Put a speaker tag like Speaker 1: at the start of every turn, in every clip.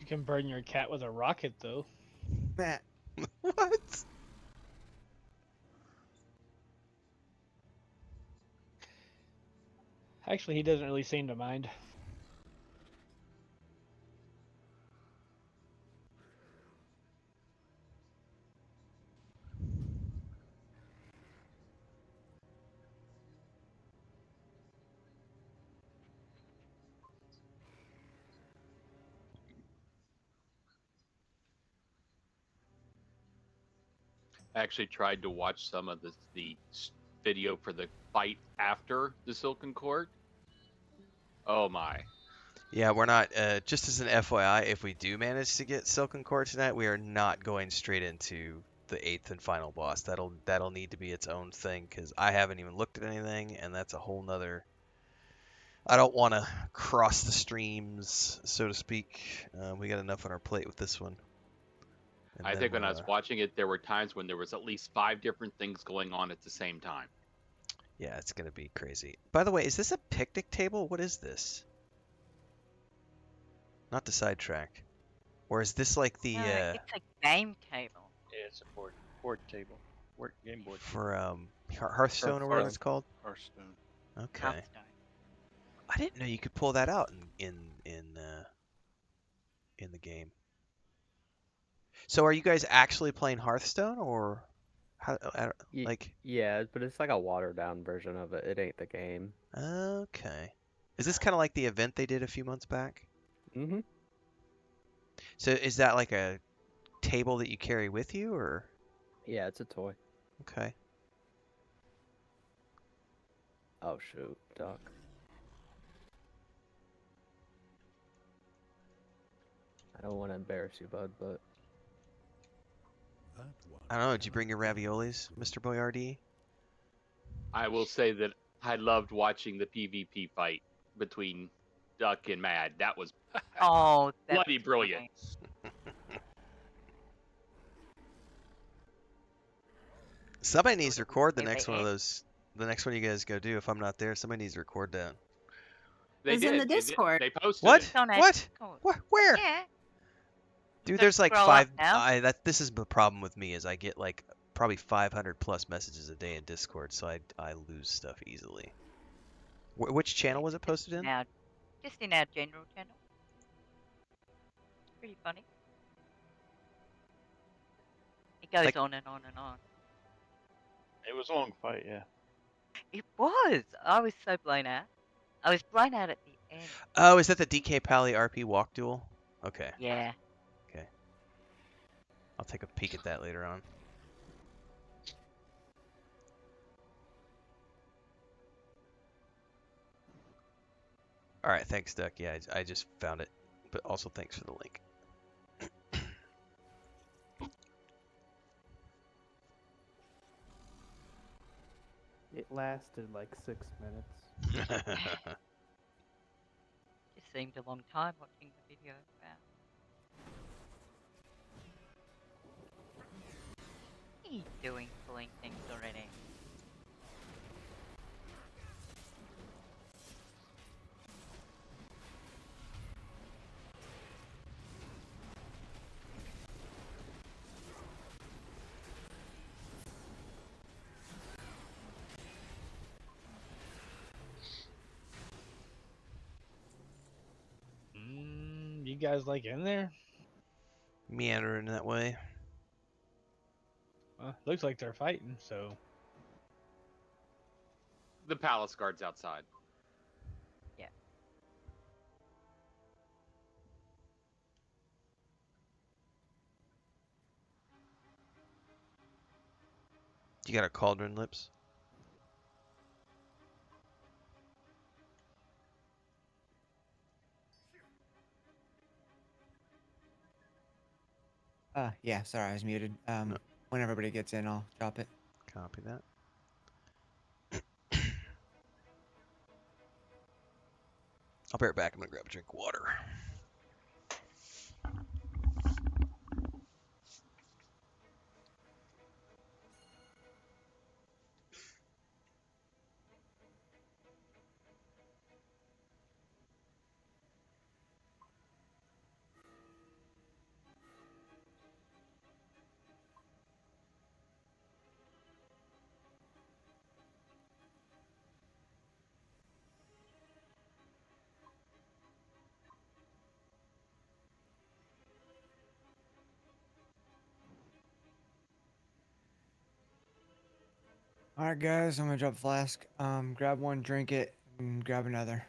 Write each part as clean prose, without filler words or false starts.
Speaker 1: You can burn your cat with a rocket, though.
Speaker 2: Matt.
Speaker 3: What?
Speaker 1: Actually, he doesn't really seem to mind.
Speaker 4: I actually tried to watch some of the video for the fight after the Silken Court. Oh my.
Speaker 3: Yeah, we're not. Just as an FYI, if we do manage to get Silken Core tonight, we are not going straight into the eighth and final boss. That'll need to be its own thing because I haven't even looked at anything, and that's a whole nother. I don't want to cross the streams, so to speak. We got enough on our plate with this one. And
Speaker 4: I
Speaker 3: then
Speaker 4: think when I
Speaker 3: we'll,
Speaker 4: was watching it, there were times when there was at least 5 different things going on at the same time.
Speaker 3: yeah, it's gonna be crazy. By the way, is this a picnic table? What is this? Not to sidetrack. Or is this like the
Speaker 5: No, it's a game table.
Speaker 6: Yeah, it's a board table. Game board.
Speaker 3: for Hearthstone or whatever it's called?
Speaker 6: Hearthstone.
Speaker 3: Okay.
Speaker 5: Hearthstone.
Speaker 3: I didn't know you could pull that out in the game. So are you guys actually playing Hearthstone or how like
Speaker 7: Yeah, but it's like a watered down version of it. It ain't the game.
Speaker 3: okay. Is this kind of like the event they did a few months back?
Speaker 7: Mm-hmm.
Speaker 3: So is that like a table that you carry with you or
Speaker 7: Yeah, it's a toy.
Speaker 3: okay.
Speaker 7: Oh shoot, Doc. I don't want to embarrass you, bud, but
Speaker 3: I don't know, did you bring your raviolis, Mr. Boyardee?
Speaker 4: I will say that I loved watching the PvP fight between Duck and Mad. That was
Speaker 5: Oh, that
Speaker 4: bloody
Speaker 5: was
Speaker 4: brilliant.
Speaker 5: funny.
Speaker 3: Somebody needs to record the
Speaker 5: Wait,
Speaker 3: next
Speaker 5: wait,
Speaker 3: one of
Speaker 5: wait.
Speaker 3: those. The next one you guys go do. If I'm not there, somebody needs to record that.
Speaker 4: They
Speaker 8: It's
Speaker 4: did.
Speaker 8: in the
Speaker 4: They did.
Speaker 8: Discord.
Speaker 4: They posted
Speaker 3: What?
Speaker 4: it.
Speaker 5: It's on our
Speaker 3: What?
Speaker 5: Discord.
Speaker 3: Where?
Speaker 5: Yeah.
Speaker 3: Dude,
Speaker 5: gotta
Speaker 3: there's like
Speaker 5: scroll up
Speaker 3: 5.
Speaker 5: now.
Speaker 3: This is the problem with me is I get like probably 500 plus messages a day in Discord, so I lose stuff easily. Which channel was it posted in?
Speaker 5: Now, just in our general channel. Pretty funny. It goes
Speaker 3: Like-
Speaker 5: on and on and on.
Speaker 6: It was a long fight, yeah.
Speaker 5: It was. I was so blown out. I was blown out at the end.
Speaker 3: Oh, is that the DK Pally RP walk duel? Okay,
Speaker 5: Yeah.
Speaker 3: I'll take a peek at that later on. All right, thanks, Duck. Yeah, I just found it, but also thanks for the link.
Speaker 9: It lasted like 6 minutes.
Speaker 5: Just seemed a long time watching the video. Wow. What are you doing pulling things already?
Speaker 1: You guys like in there?
Speaker 3: Meandering that way.
Speaker 1: Well, looks like they're fighting, so
Speaker 4: The palace guards outside.
Speaker 5: Yeah.
Speaker 3: You got a cauldron, Lips?
Speaker 2: Yeah, sorry, I was muted. When everybody gets in, I'll drop it.
Speaker 3: Copy that. I'll be right back. I'm gonna grab a drink of water.
Speaker 2: All right, guys, I'm gonna drop flask. Grab one, drink it, and grab another.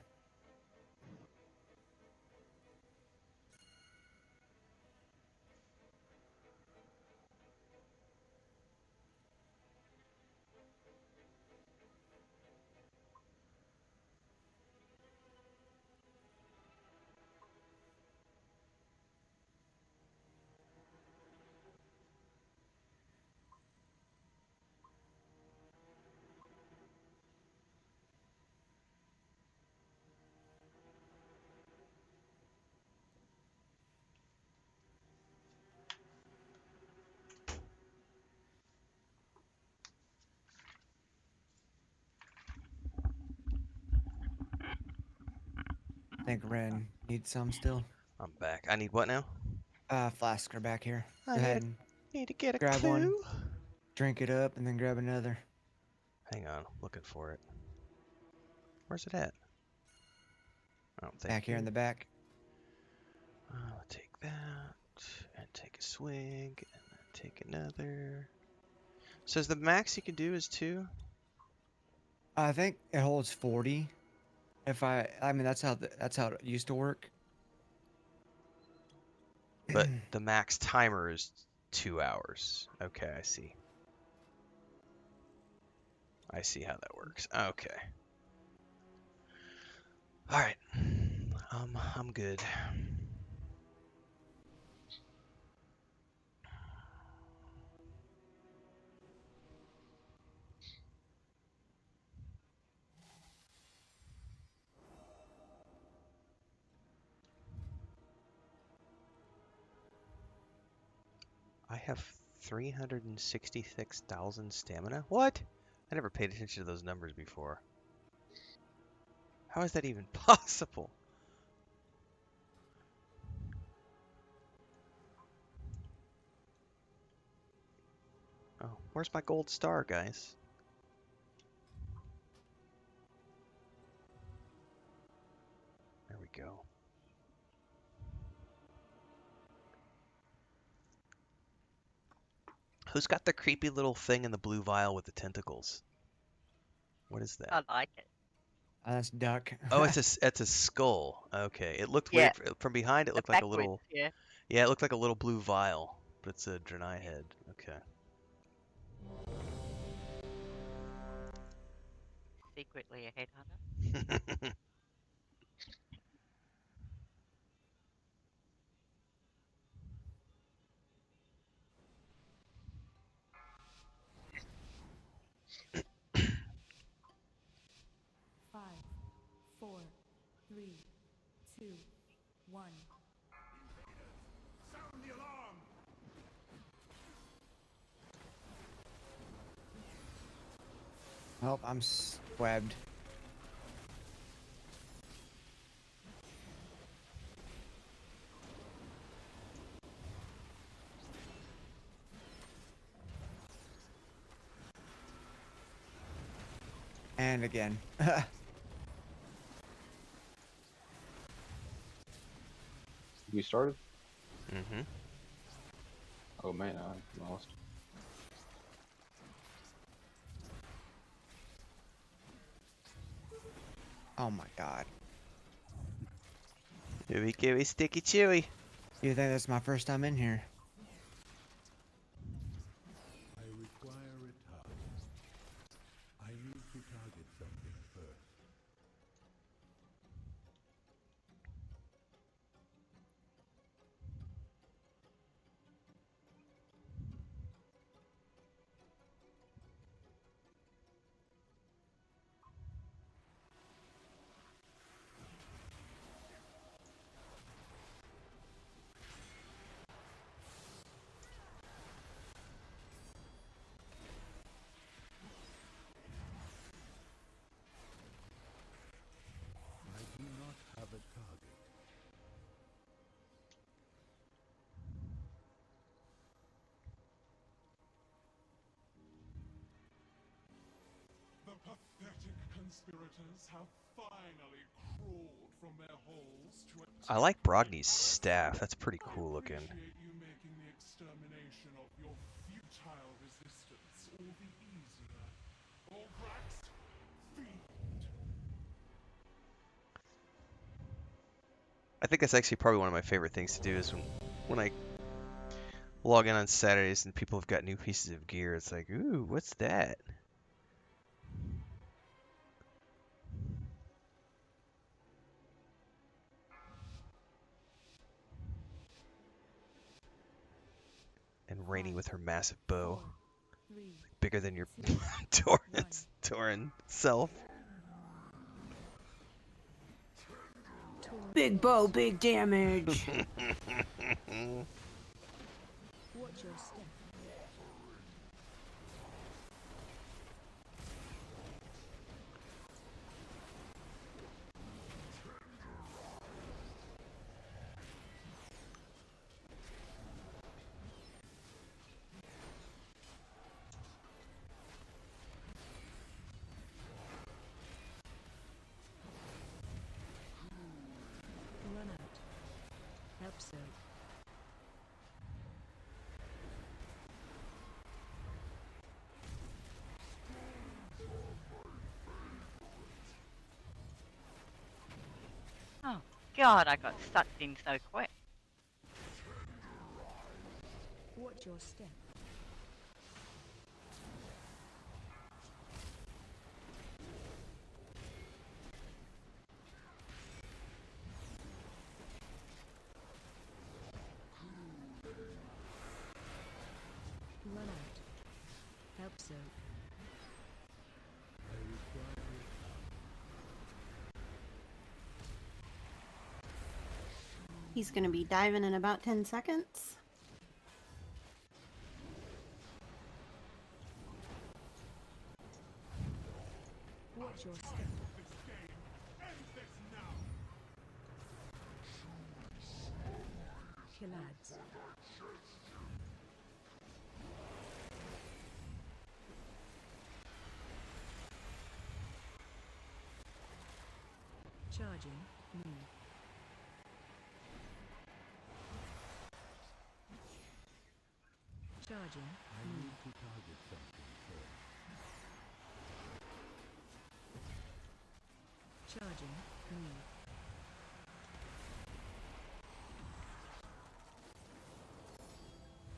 Speaker 2: I think Ren needs some still.
Speaker 3: I'm back. I need what now?
Speaker 2: Flask are back here.
Speaker 3: I
Speaker 2: Go ahead and
Speaker 3: need to get a
Speaker 2: grab
Speaker 3: clue.
Speaker 2: one, drink it up, and then grab another.
Speaker 3: Hang on, looking for it. Where's it at? Oh, thank
Speaker 2: Back here
Speaker 3: you.
Speaker 2: in the back.
Speaker 3: I'll take that and take a swig and then take another. Says the max you can do is 2.
Speaker 2: I think it holds 40. I mean that's how it used to work.
Speaker 3: But the max timer is 2 hours. Okay, I see. I see how that works. Okay. All right. I'm good. I have 366,000 stamina. What? I never paid attention to those numbers before. How is that even possible? Oh, where's my gold star, guys? There we go. Who's got the creepy little thing in the blue vial with the tentacles? What is that?
Speaker 5: I like it.
Speaker 2: That's duck.
Speaker 3: Oh, it's a skull. Okay, it looked
Speaker 5: Yeah.
Speaker 3: weird from behind. It
Speaker 5: The
Speaker 3: looked like a
Speaker 5: backwards,
Speaker 3: little.
Speaker 5: yeah.
Speaker 3: Yeah, it looked like a little blue vial, but it's a Draenei head. Okay.
Speaker 5: Secretly a headhunter.
Speaker 8: Five, 4, 3, 2, 1. Sound the alarm!
Speaker 2: Oh, I'm swabbed. And again.
Speaker 10: We started?
Speaker 3: Mm-hmm.
Speaker 10: Oh man, I lost.
Speaker 2: Oh my god.
Speaker 3: Chewy, gooey, sticky, chewy.
Speaker 2: You think that's my first time in here?
Speaker 8: I require a target. I need to target something first. I do not have a target. The pathetic conspirators have finally crawled from their holes to
Speaker 3: I like Brogny's staff. That's pretty cool looking.
Speaker 8: appreciate you making the extermination of your futile resistance all the easier.
Speaker 3: I think that's actually probably one of my favorite things to do is when I log in on Saturdays and people have got new pieces of gear. It's like, ooh, what's that? And Rainy with her massive bow, bigger than your Tauren self.
Speaker 11: Big bow, big damage. Watch your step. Run out. Help so.
Speaker 5: Oh, God, I got sucked in so quick.
Speaker 11: Watch your step. Run out. Help so.
Speaker 8: I require it.
Speaker 12: He's gonna be diving in about 10 seconds.
Speaker 11: Watch your step. Kill ads. Charging. Move. Charging.
Speaker 8: I need to target something first.
Speaker 11: Charging. Move.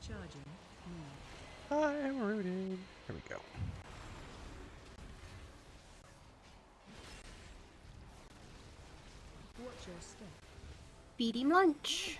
Speaker 11: Charging. Move.
Speaker 3: I'm rooting. Here we go.
Speaker 11: Watch your step.
Speaker 12: Feed him lunch.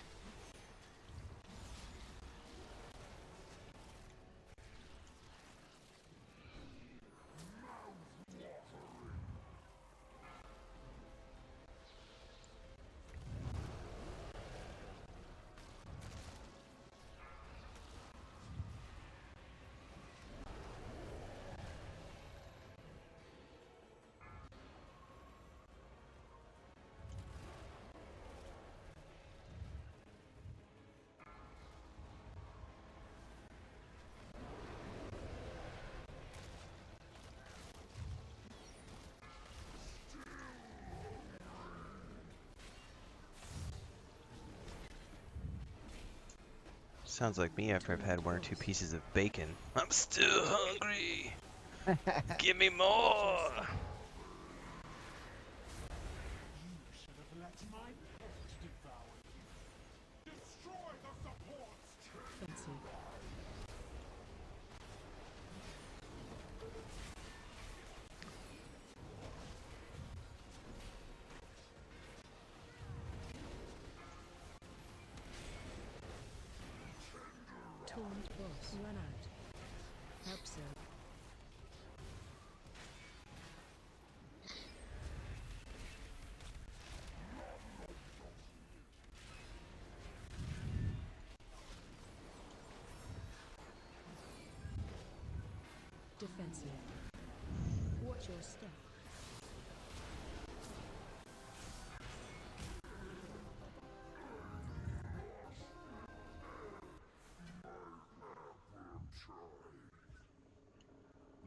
Speaker 3: Sounds like me after I've had one or two pieces of bacon. I'm still hungry. Give me more.
Speaker 11: Fancy. Taunt boss. Run out. Help so. Defensive. Watch your step.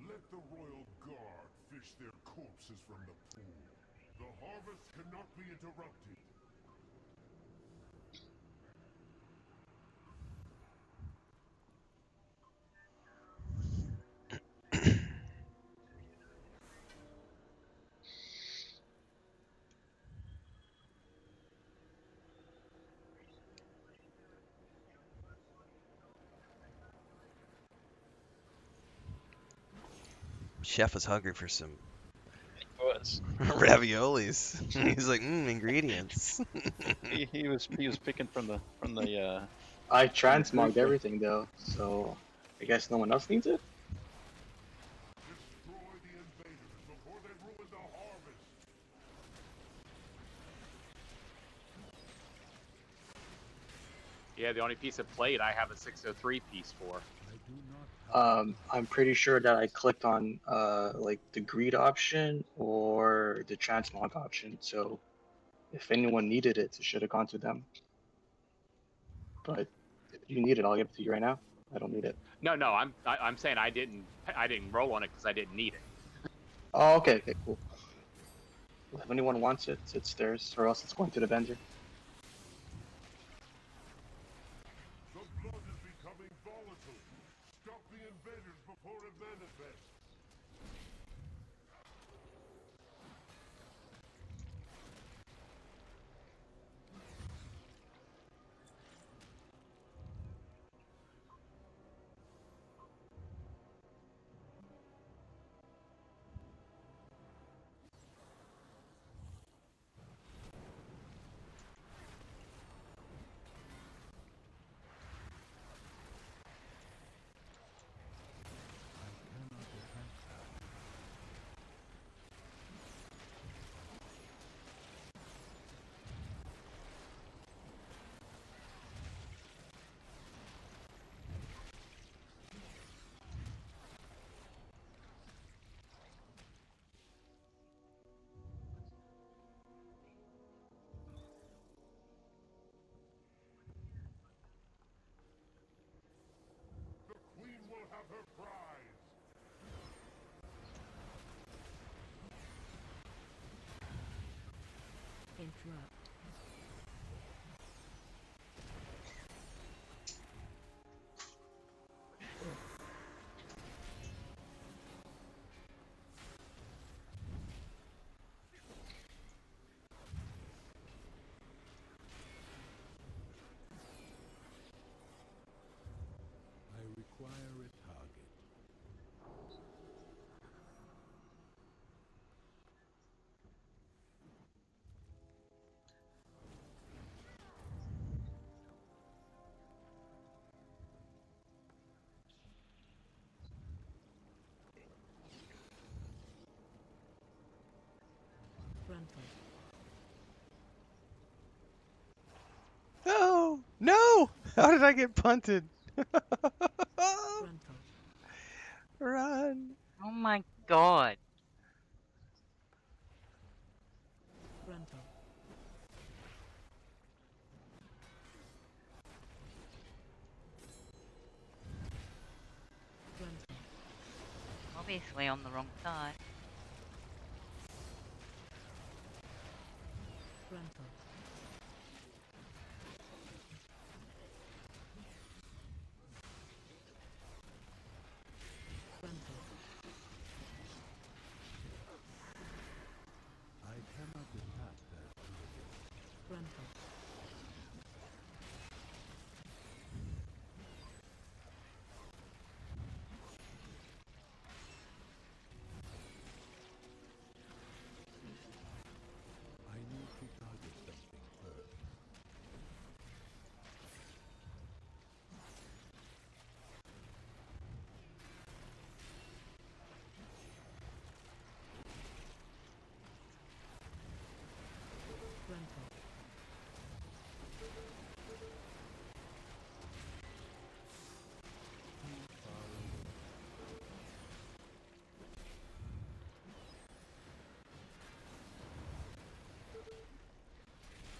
Speaker 8: Let the royal guard fish their corpses from the pool. The harvest cannot be interrupted.
Speaker 3: Chef was hungry for some
Speaker 6: Was.
Speaker 3: raviolis. He's like, ingredients.
Speaker 6: He was picking from the
Speaker 10: I
Speaker 6: from the
Speaker 10: transmogged
Speaker 6: food.
Speaker 10: everything though, so I guess no one else needs it.
Speaker 8: Destroy the invaders before they ruin the harvest.
Speaker 4: Yeah, the only piece of plate I have a 603 piece for.
Speaker 10: I'm pretty sure that I clicked on like the greed option or the transmog option. So if anyone needed it, it should have gone to them. But if you need it, I'll give it to you right now. I don't need it.
Speaker 4: No, I'm saying I didn't roll on it because I didn't need it.
Speaker 10: Oh, okay, cool. Well, if anyone wants it, it's theirs, or else it's going to the vendor.
Speaker 8: The blood is becoming volatile. Stop the invaders before it manifests. The queen will have her prize.
Speaker 11: Interrupt.
Speaker 8: I require a target.
Speaker 11: Renfail.
Speaker 3: No! No! How did I get punted?
Speaker 11: Renfail.
Speaker 3: Run!
Speaker 5: Oh my god.
Speaker 11: Renfail. Renfail.
Speaker 5: Obviously on the wrong side.
Speaker 11: Renfail. Renfail.
Speaker 8: I cannot attack that.
Speaker 11: Renfail.
Speaker 8: I need to target something first.
Speaker 11: Renfail.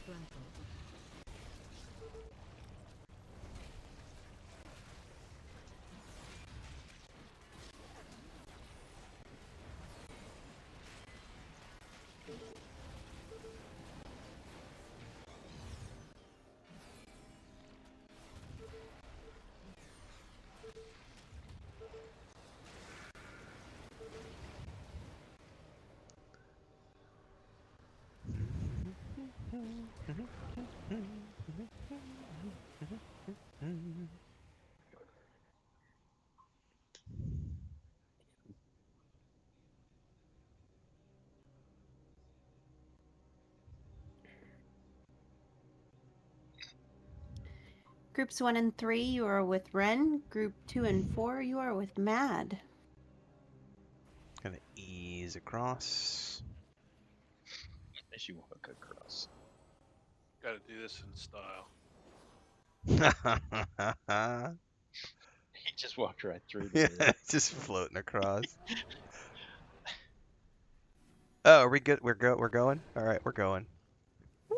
Speaker 11: Renfail.
Speaker 12: Groups 1 and 3, you are with Ren. Group 2 and 4, you are with Mad.
Speaker 3: Gonna ease across.
Speaker 6: As you walk across.
Speaker 13: Got to do this in style.
Speaker 6: He just walked right through.
Speaker 3: Yeah, just floating across. Oh, are we good? We're going. All right, we're going. Whee!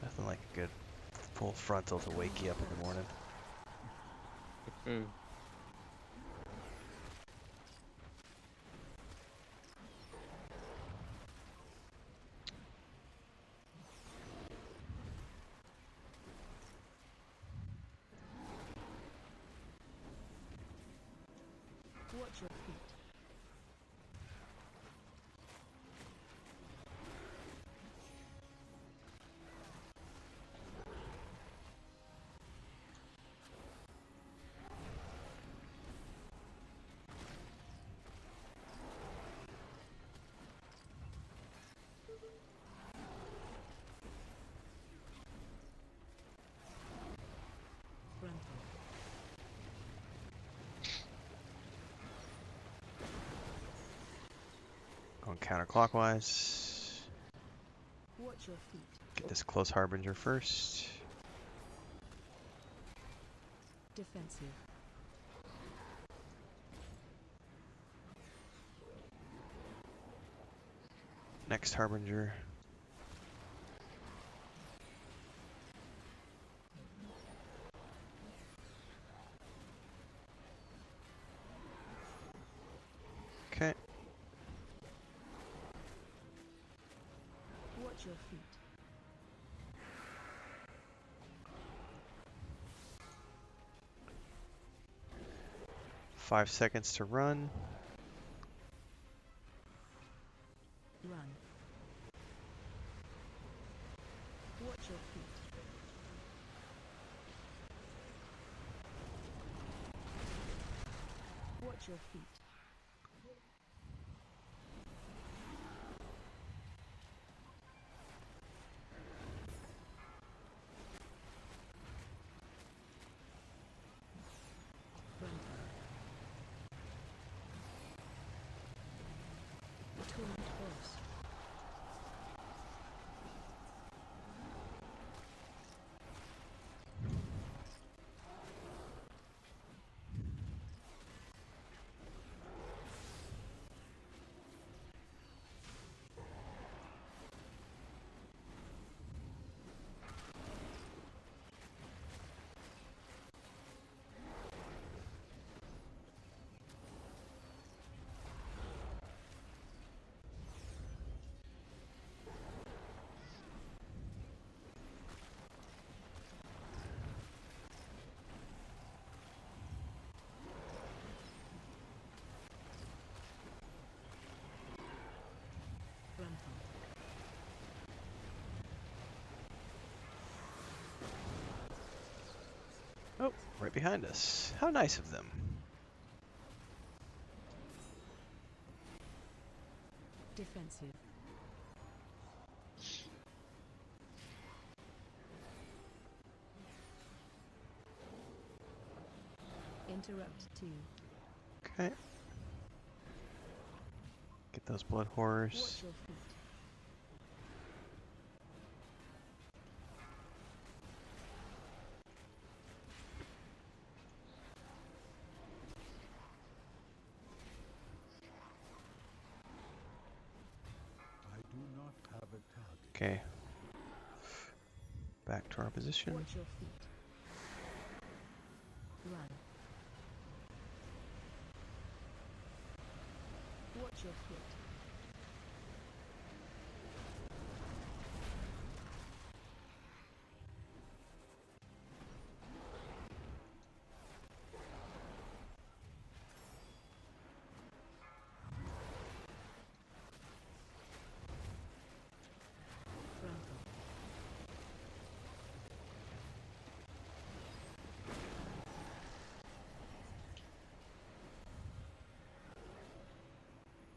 Speaker 3: Nothing like a good full frontal to wake you up in the morning.
Speaker 11: Watch your feet. Renfail.
Speaker 3: Going counterclockwise.
Speaker 11: Watch your feet.
Speaker 3: Get this close harbinger first.
Speaker 11: Defensive.
Speaker 3: Next harbinger. Okay.
Speaker 11: Watch your feet.
Speaker 3: 5 seconds to run.
Speaker 11: Run. Watch your feet. Watch your feet. Renfail. Tuned horse. Renfail.
Speaker 3: Oh, right behind us. How nice of them.
Speaker 11: Defensive. Interrupt 2.
Speaker 3: Okay. Get those blood horrors.
Speaker 11: Watch your feet.
Speaker 8: I do not have a target.
Speaker 3: Okay. Back to our position.
Speaker 11: Watch your feet. Run. Watch your feet. Renfail.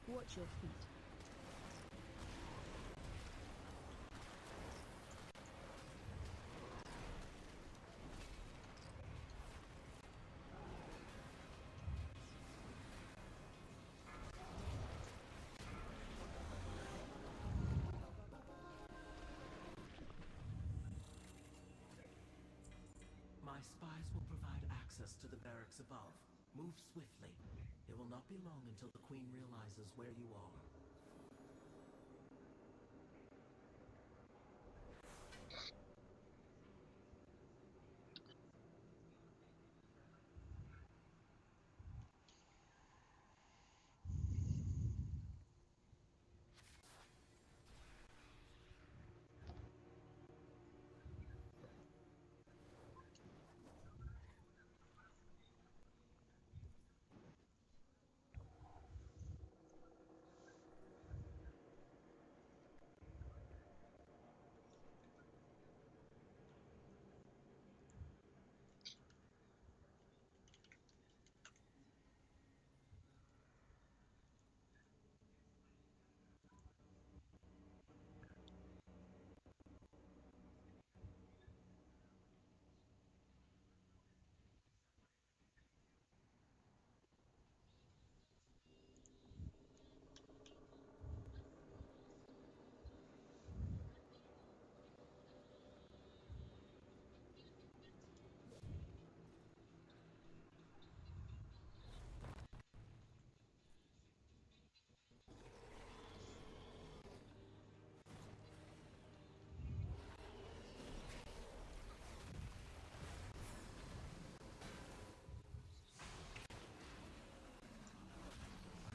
Speaker 11: Watch your feet.
Speaker 14: spies will provide access to the barracks above. Move swiftly. It will not be long until the Queen realizes where you are.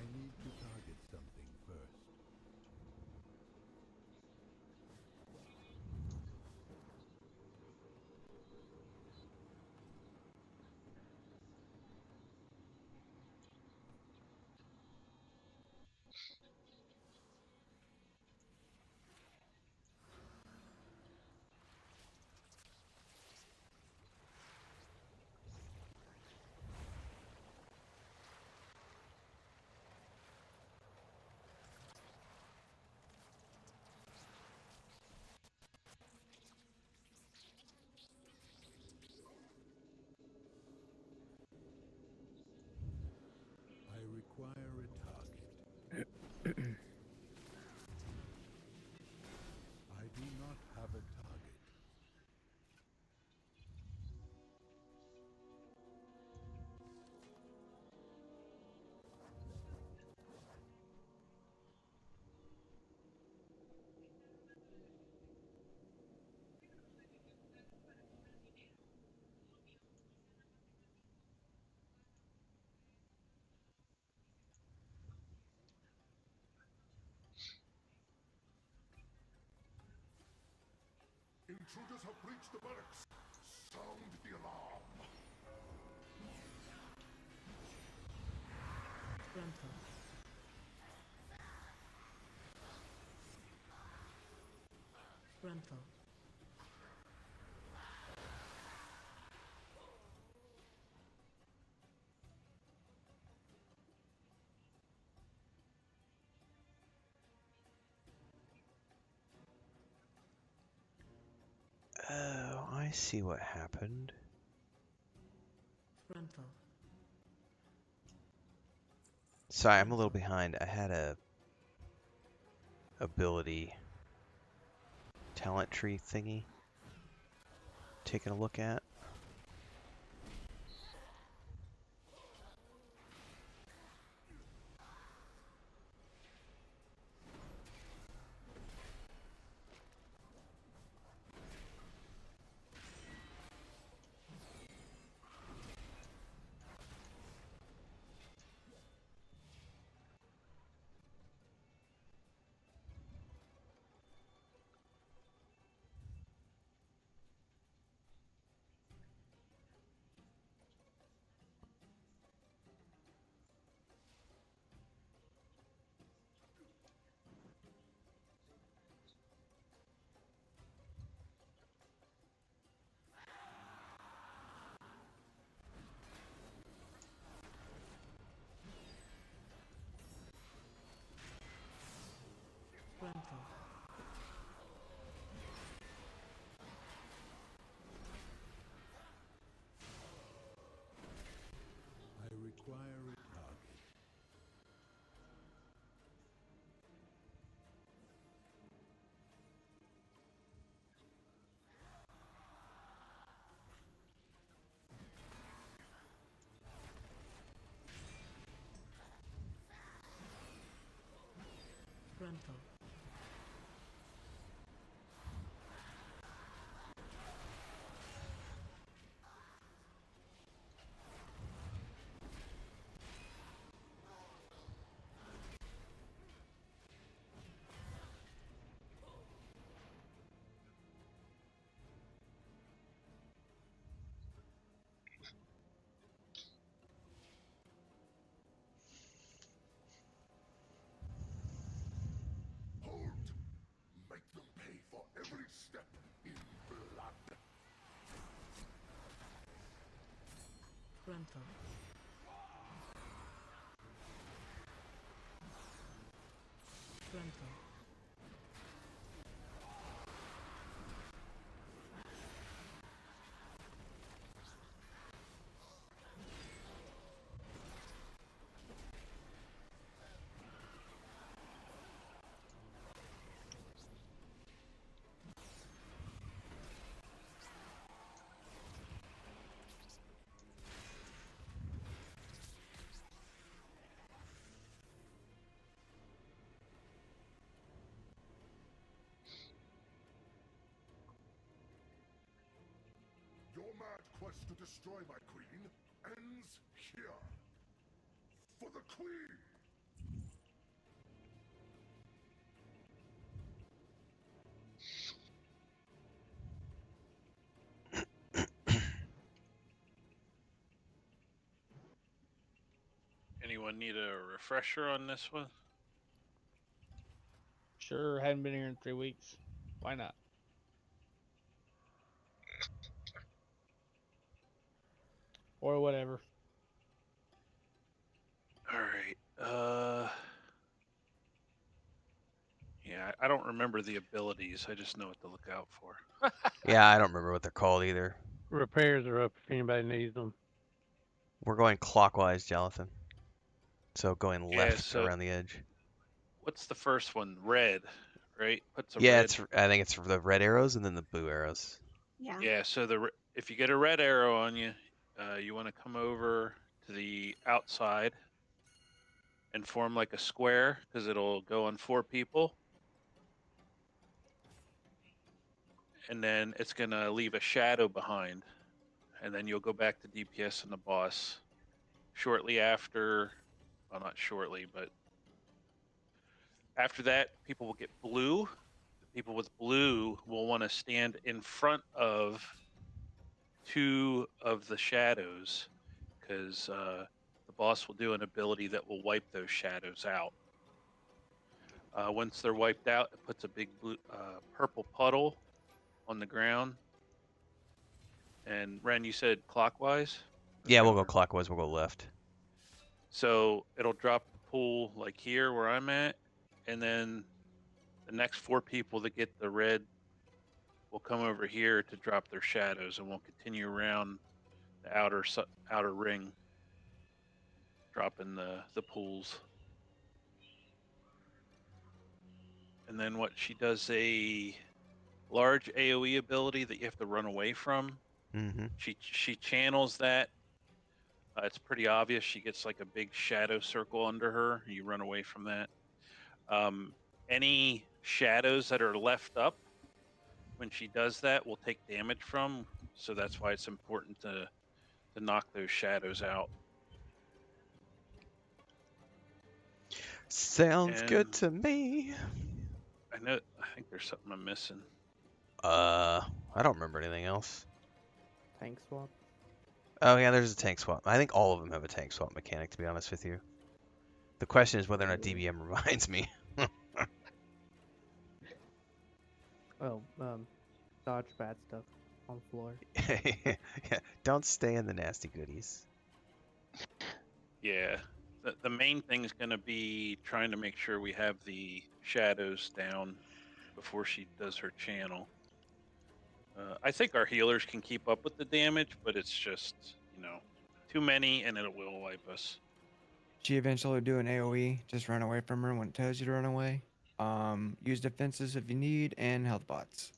Speaker 8: I need to target something first. I require a target. I do not have a target. Intruders have breached the barracks. Sound the alarm.
Speaker 14: Renfail. Renfail.
Speaker 3: Oh, I see what happened.
Speaker 14: Renfail.
Speaker 3: Sorry, I'm a little behind. I had a ability talent tree thingy taking a look at.
Speaker 11: Renfail.
Speaker 8: Hold! Make them pay for every step in blood.
Speaker 11: Renfail. Renfail.
Speaker 8: Your mad quest to destroy my queen ends here. For the queen!
Speaker 13: Anyone need a refresher on this one?
Speaker 1: Sure, hadn't been here in 3 weeks. Why not? Or whatever.
Speaker 13: All right. Yeah, I don't remember the abilities. I just know what to look out for.
Speaker 3: Yeah, I don't remember what they're called either.
Speaker 9: Repairs are up if anybody needs them.
Speaker 3: We're going clockwise, Jonathan. So going
Speaker 13: Yeah,
Speaker 3: left
Speaker 13: so
Speaker 3: around the edge.
Speaker 13: what's the first one? Red, right? Put some
Speaker 3: Yeah,
Speaker 13: red.
Speaker 3: I think it's the red arrows and then the blue arrows.
Speaker 12: Yeah.
Speaker 13: Yeah, so if you get a red arrow on you, you want to come over to the outside and form like a square because it'll go on 4 people. And then it's going to leave a shadow behind. And then you'll go back to DPS and the boss shortly after. Well, not shortly, but after that, people will get blue. The people with blue will want to stand in front of 2 of the shadows because the boss will do an ability that will wipe those shadows out. Once they're wiped out, it puts a big blue, purple puddle on the ground. And Ren, you said clockwise?
Speaker 3: Yeah, we'll go clockwise. We'll go left.
Speaker 13: So it'll drop the pool like here where I'm at, and then the next 4 people that get the red will come over here to drop their shadows, and we'll continue around the outer ring, dropping the pools. And then what she does a large AoE ability that you have to run away from.
Speaker 3: Mm-hmm.
Speaker 13: She channels that. It's pretty obvious. She gets like a big shadow circle under her. You run away from that. Any shadows that are left up when she does that will take damage from. So that's why it's important to knock those shadows out.
Speaker 3: Sounds good to me.
Speaker 13: I think there's something I'm missing.
Speaker 3: I don't remember anything else.
Speaker 9: Tank swap.
Speaker 3: Oh yeah, there's a tank swap. I think all of them have a tank swap mechanic, to be honest with you. The question is whether or not DBM reminds me.
Speaker 9: Oh, dodge bad stuff on the floor.
Speaker 3: Yeah, don't stay in the nasty goodies.
Speaker 13: Yeah, the main thing is going to be trying to make sure we have the shadows down before she does her channel. I think our healers can keep up with the damage, but it's just, too many and it will wipe us.
Speaker 2: She eventually do an AoE. Just run away from her when it tells you to run away. Use defenses if you need, and health bots.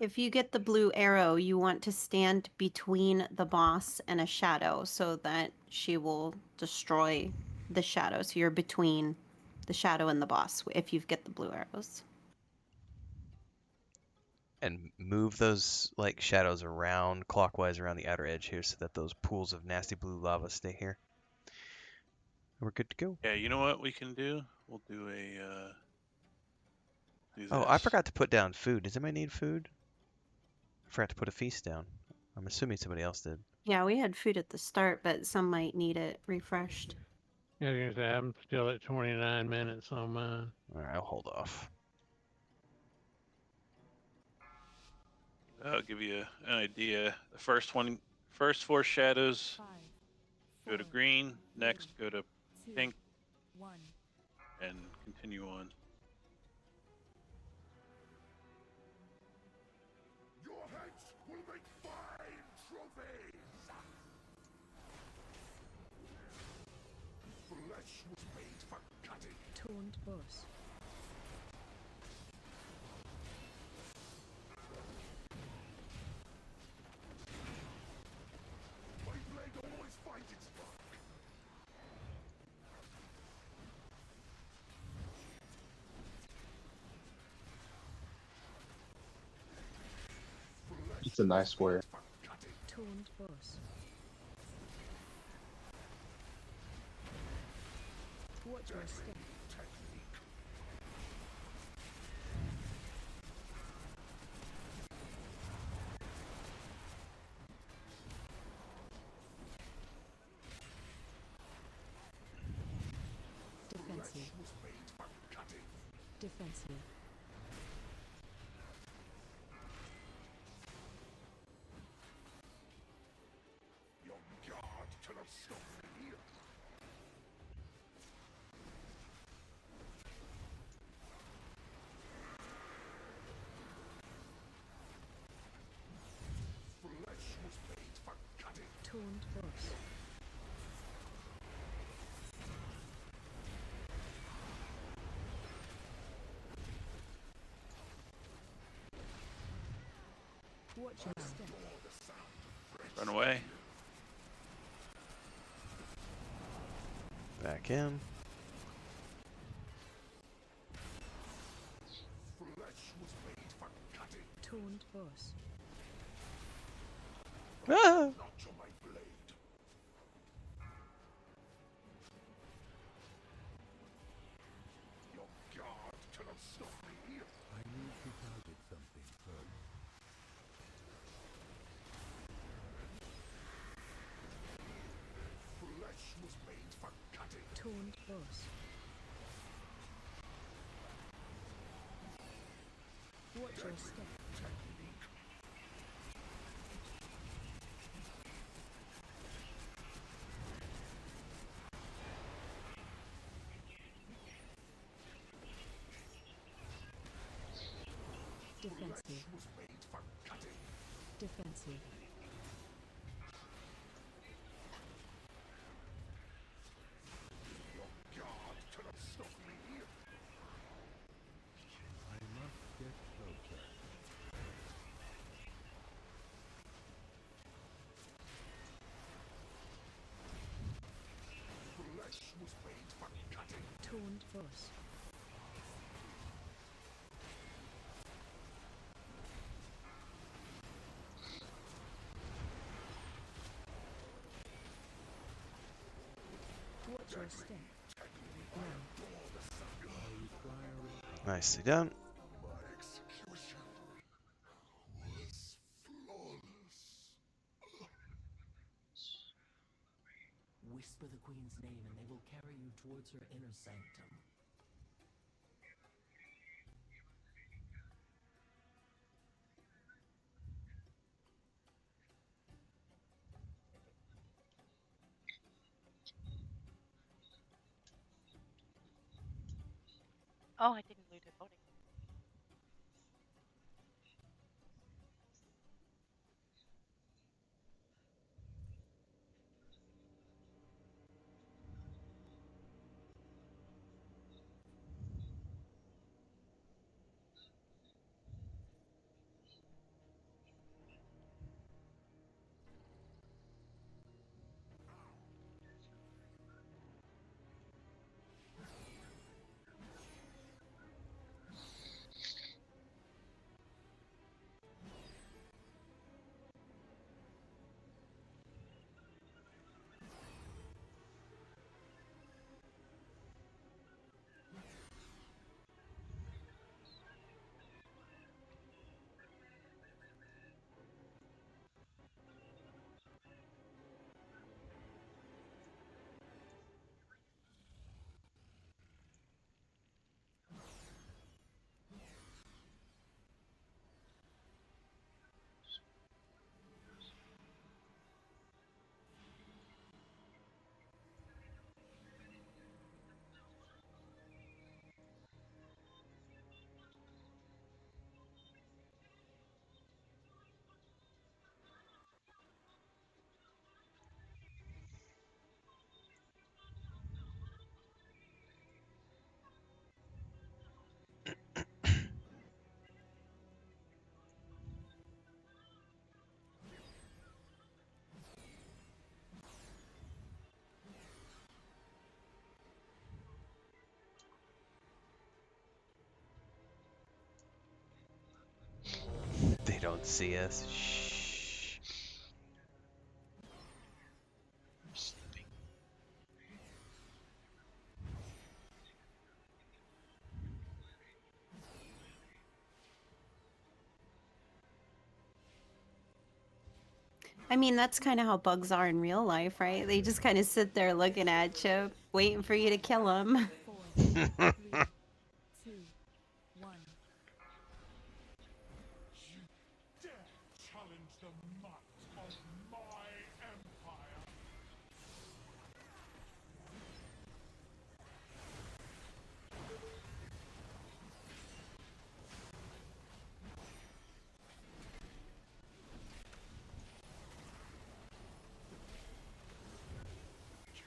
Speaker 12: If you get the blue arrow, you want to stand between the boss and a shadow so that she will destroy the shadow. So you're between the shadow and the boss if you get the blue arrows.
Speaker 3: And move those like shadows around clockwise around the outer edge here so that those pools of nasty blue lava stay here. We're good to go.
Speaker 13: Yeah, you know what we can do? We'll do a. Do
Speaker 3: Oh, I
Speaker 13: this.
Speaker 3: forgot to put down food. Does anybody need food? I forgot to put a feast down. I'm assuming somebody else did.
Speaker 12: Yeah, we had food at the start, but some might need it refreshed.
Speaker 1: Yeah, I was gonna say I'm still at 29 minutes on mine.
Speaker 3: All right, I'll hold off.
Speaker 13: I'll give you an idea. The first 4 shadows go to green. Next, go to pink, and continue on.
Speaker 8: Your heads will make fine trophies! Flesh was made for cutting.
Speaker 11: Taunt boss.
Speaker 8: My blade always finds its mark.
Speaker 6: It's a nice square.
Speaker 11: Taunt boss. Watch your step. Defensive. Defensive.
Speaker 8: Your guard cannot stop me. Flesh was made for cutting.
Speaker 11: Taunt boss. Watch your step.
Speaker 13: Run away.
Speaker 3: Back in.
Speaker 8: Flesh was made for cutting.
Speaker 11: Taunt boss.
Speaker 3: Ah!
Speaker 8: Notch on my blade. Your guard cannot stop me.
Speaker 14: I need to target something first.
Speaker 8: Flesh was made for cutting.
Speaker 11: Taunt boss. Watch your step. Defensive.
Speaker 8: Was made for cutting.
Speaker 11: Defensive.
Speaker 8: Your guard cannot stop me.
Speaker 14: I must get closer.
Speaker 8: Flesh was made for cutting.
Speaker 11: Taunt boss. Watch your step. No.
Speaker 3: Nicely done.
Speaker 8: My execution was flawless.
Speaker 14: Whisper the queen's name and they will carry you towards her inner sanctum.
Speaker 5: Oh, I didn't lose it voting.
Speaker 3: don't see us. Shh.
Speaker 6: Sleeping.
Speaker 12: I mean, that's kind of how bugs are in real life, right? They just kind of sit there looking at you, waiting for you to kill them.
Speaker 11: 4, 3, 2, 1.
Speaker 8: You dare challenge the might of my empire?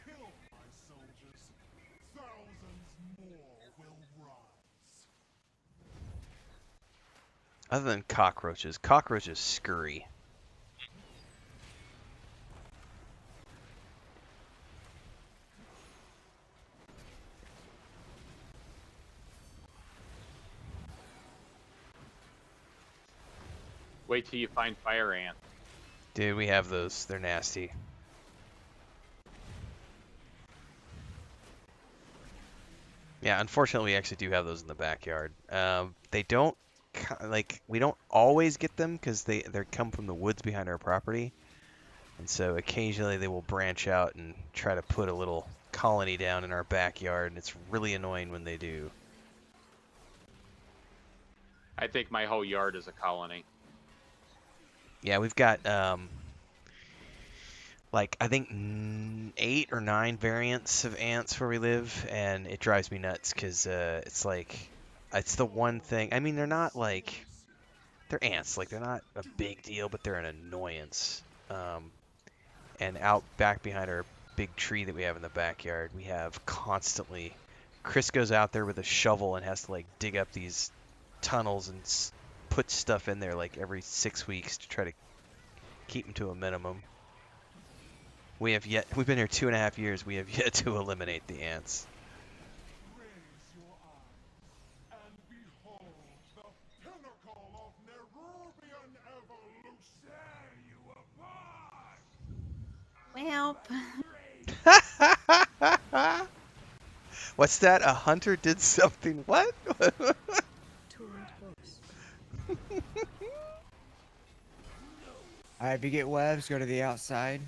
Speaker 8: Kill my soldiers. Thousands more will rise.
Speaker 3: Other than cockroaches scurry.
Speaker 4: Wait till you find fire ant.
Speaker 3: Dude, we have those. They're nasty. Yeah, unfortunately, we actually do have those in the backyard. They don't we don't always get them because they come from the woods behind our property, and so occasionally they will branch out and try to put a little colony down in our backyard, and it's really annoying when they do.
Speaker 4: I think my whole yard is a colony.
Speaker 3: Yeah, we've got I think 8 or 9 variants of ants where we live, and it drives me nuts because it's the one thing. I mean, they're not they're ants. They're not a big deal, but they're an annoyance. And out back behind our big tree that we have in the backyard, we have constantly. Chris goes out there with a shovel and has to dig up these tunnels and put stuff in there every 6 weeks to try to keep them to a minimum. We've been here 2.5 years. We have yet to eliminate the ants.
Speaker 8: Raise your eyes and behold the pinnacle of Nerubian evolution. There you abide.
Speaker 12: Well,
Speaker 3: What's that? A hunter did something. What?
Speaker 2: Alright, if you get webs, go to the outside.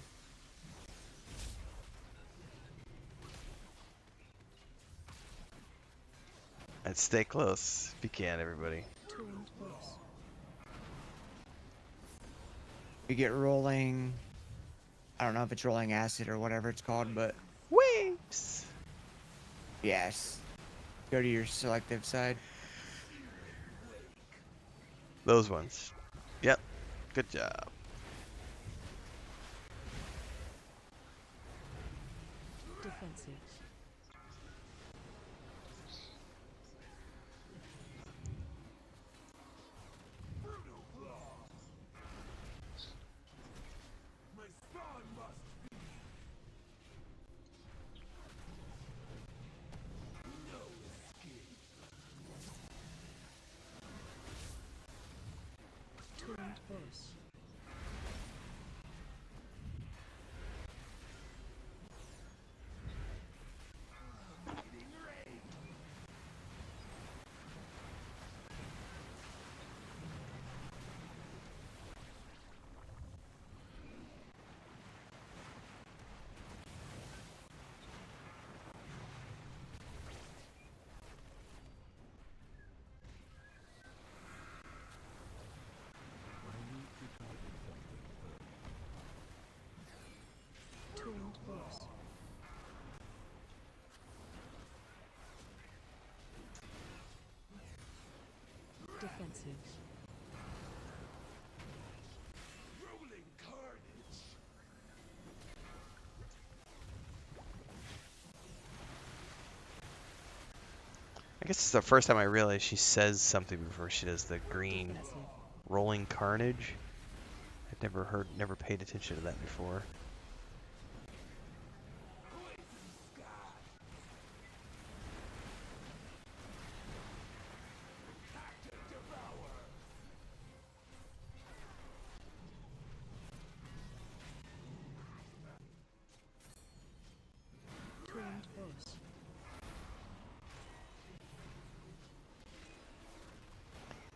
Speaker 3: And stay close if you can, everybody.
Speaker 2: You get rolling. I don't know if it's rolling acid or whatever it's called, but
Speaker 3: waves.
Speaker 2: Yes. Go to your selective side.
Speaker 3: Those ones. Yep. Good job.
Speaker 11: Defensive.
Speaker 8: My son must be. No escape.
Speaker 11: Taunt boss. Taunt boss. Defensive.
Speaker 8: Rolling carnage.
Speaker 3: I guess it's the first time I realized she says something before she does the green rolling carnage. I'd never paid attention to that before.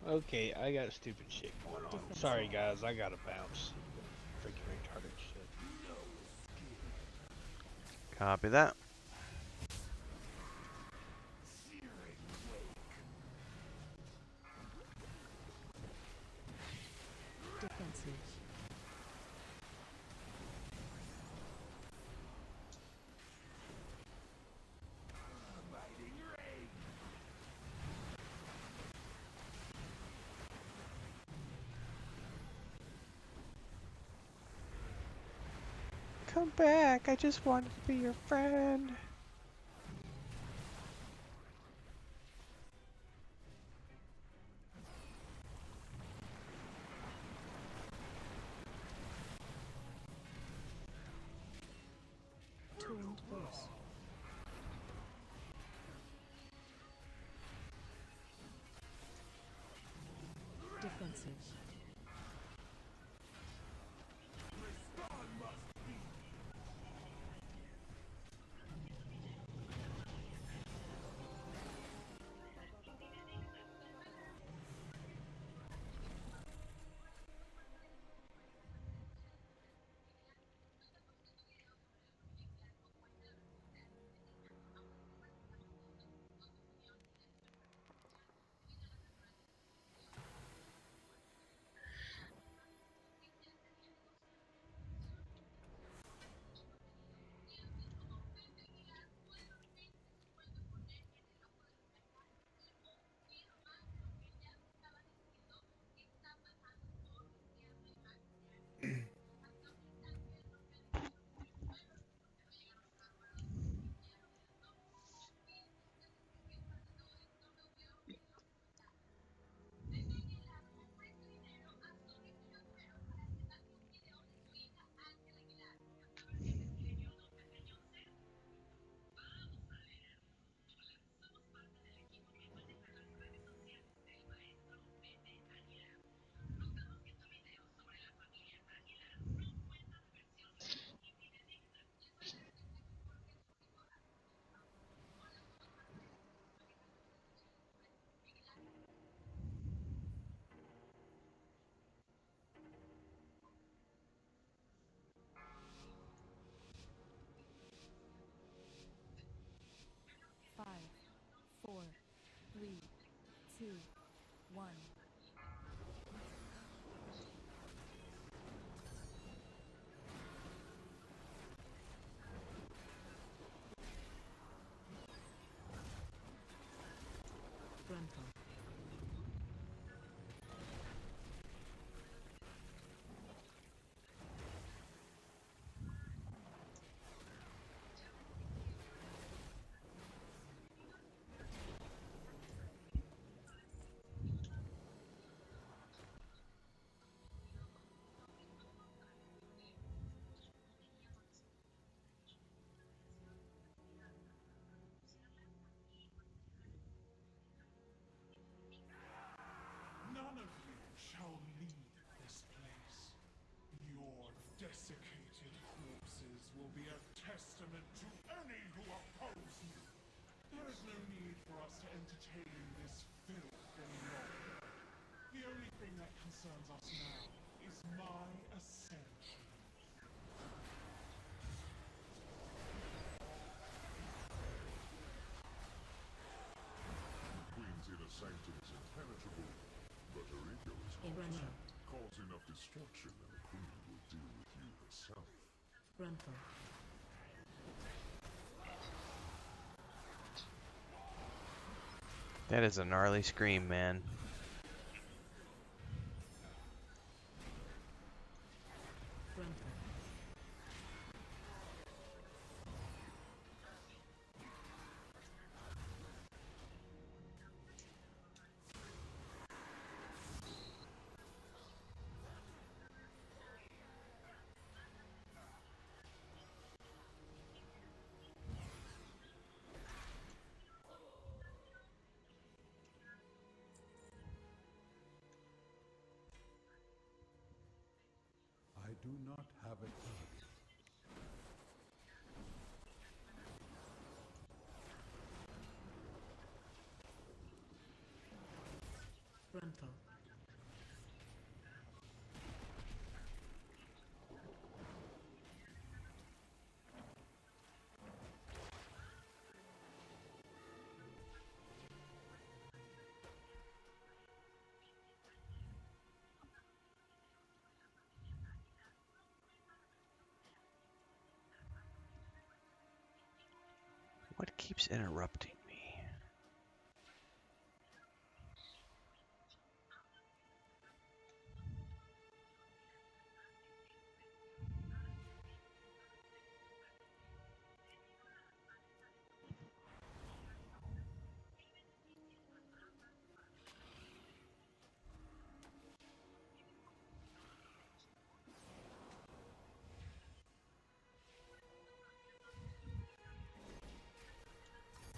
Speaker 6: Okay, I got stupid shit going on. Sorry guys, I gotta bounce. Freaking retarded shit.
Speaker 3: Copy that.
Speaker 11: Defensive.
Speaker 3: Come back, I just wanted to be your friend.
Speaker 11: Taunt boss. Defensive. Five, four, three, two, one. Renfail.
Speaker 8: None of you shall leave this place. Your desiccated corpses will be a testament to any who oppose you. There is no need for us to entertain this filth any longer. The only thing that concerns us now is my ascension. Queen's inner sanctum is impenetrable, but her ego is constant. Cause enough destruction and the Queen will deal with you herself.
Speaker 11: Renfail.
Speaker 3: That is a gnarly scream, man.
Speaker 8: I do not have a target.
Speaker 11: Renfail.
Speaker 14: mantle.
Speaker 3: What keeps interrupting me?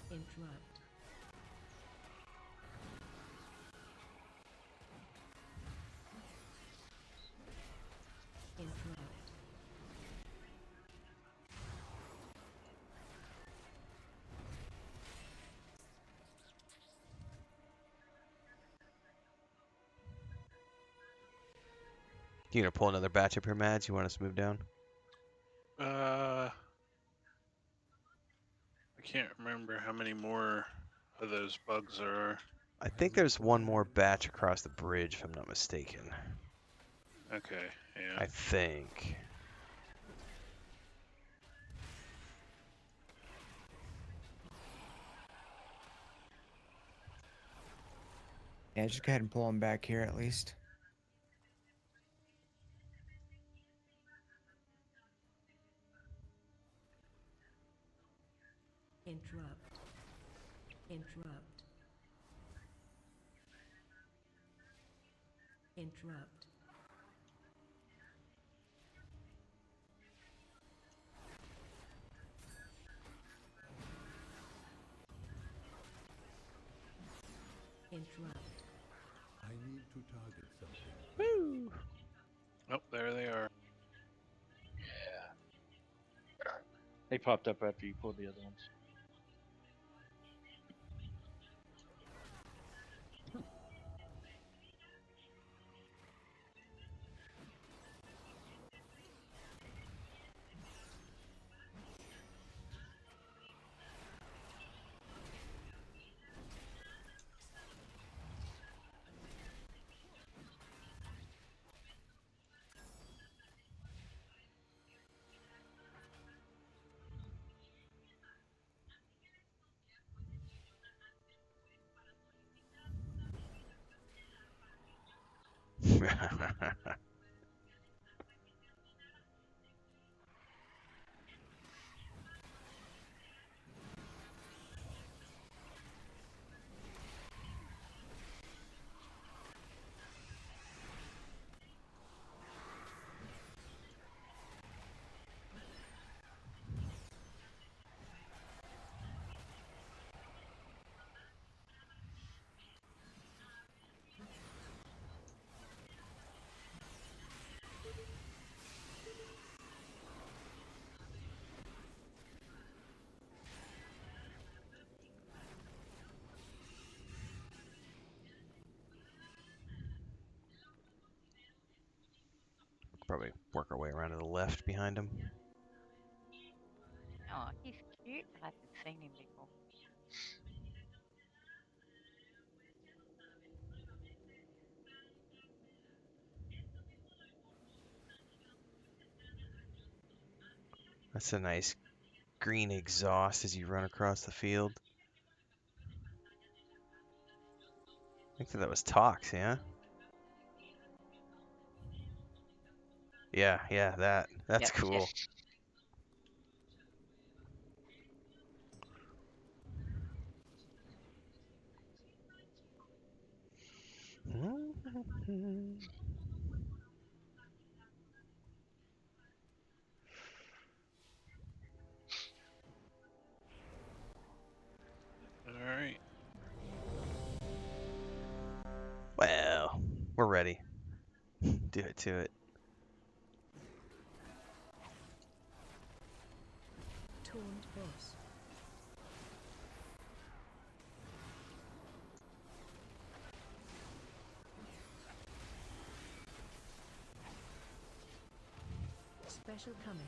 Speaker 11: Interrupt. Interrupt.
Speaker 3: You gonna pull another batch up here, Mads? You want us to move down?
Speaker 13: I can't remember how many more of those bugs there are.
Speaker 3: I think there's one more batch across the bridge, if I'm not mistaken.
Speaker 13: Okay, yeah.
Speaker 3: I think.
Speaker 2: Yeah, just go ahead and pull them back here at least.
Speaker 11: Interrupt. Interrupt. Interrupt. Interrupt.
Speaker 8: I need to target something.
Speaker 3: Woo!
Speaker 13: Oh, there they are.
Speaker 6: They popped up after you pulled the other ones.
Speaker 3: Probably work our way around to the left behind him.
Speaker 5: Oh, he's cute. I haven't seen him before.
Speaker 3: That's a nice green exhaust as you run across the field. I think that was Tox, yeah? Yeah, that. That's
Speaker 5: Yep,
Speaker 3: cool.
Speaker 13: Alright.
Speaker 3: Well, we're ready. Do it to it.
Speaker 11: Taunt boss. Special coming.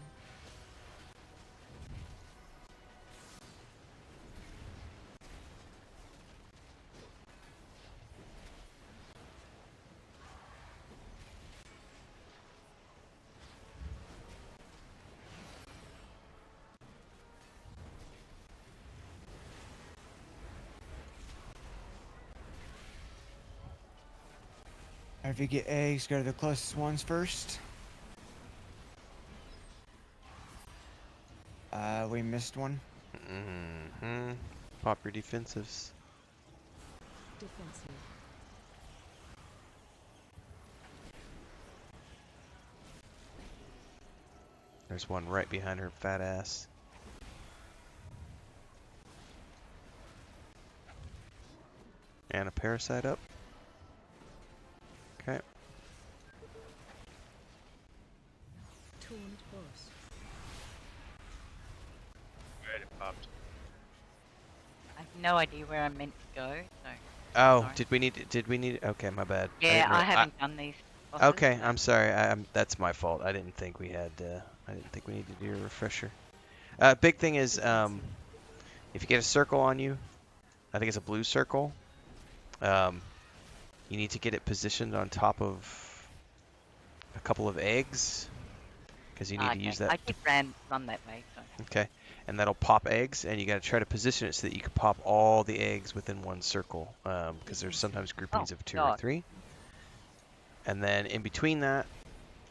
Speaker 2: If you get eggs, go to the closest ones first. We missed one.
Speaker 3: Mm-hmm. Pop your defensives.
Speaker 11: Defensive.
Speaker 3: There's one right behind her fat ass. And a parasite up. Okay.
Speaker 11: Taunt boss.
Speaker 6: Alright, it popped.
Speaker 5: I have no idea where I'm meant to go, so.
Speaker 3: Oh,
Speaker 5: sorry.
Speaker 3: did we need okay, my bad.
Speaker 5: Yeah,
Speaker 3: didn't
Speaker 5: I
Speaker 3: rea-
Speaker 5: haven't done these. bosses,
Speaker 3: Okay,
Speaker 5: so-
Speaker 3: I'm sorry. That's my fault. I didn't think we had I didn't think we needed to do a refresher. Big thing is if you get a circle on you, I think it's a blue circle. You need to get it positioned on top of a couple of eggs because you need to
Speaker 5: okay.
Speaker 3: use that.
Speaker 5: I did run that way, so.
Speaker 3: Okay, and that'll pop eggs, and you got to try to position it so that you can pop all the eggs within one circle because there's sometimes groupings of 2 or
Speaker 5: God.
Speaker 3: 3. And then in between that,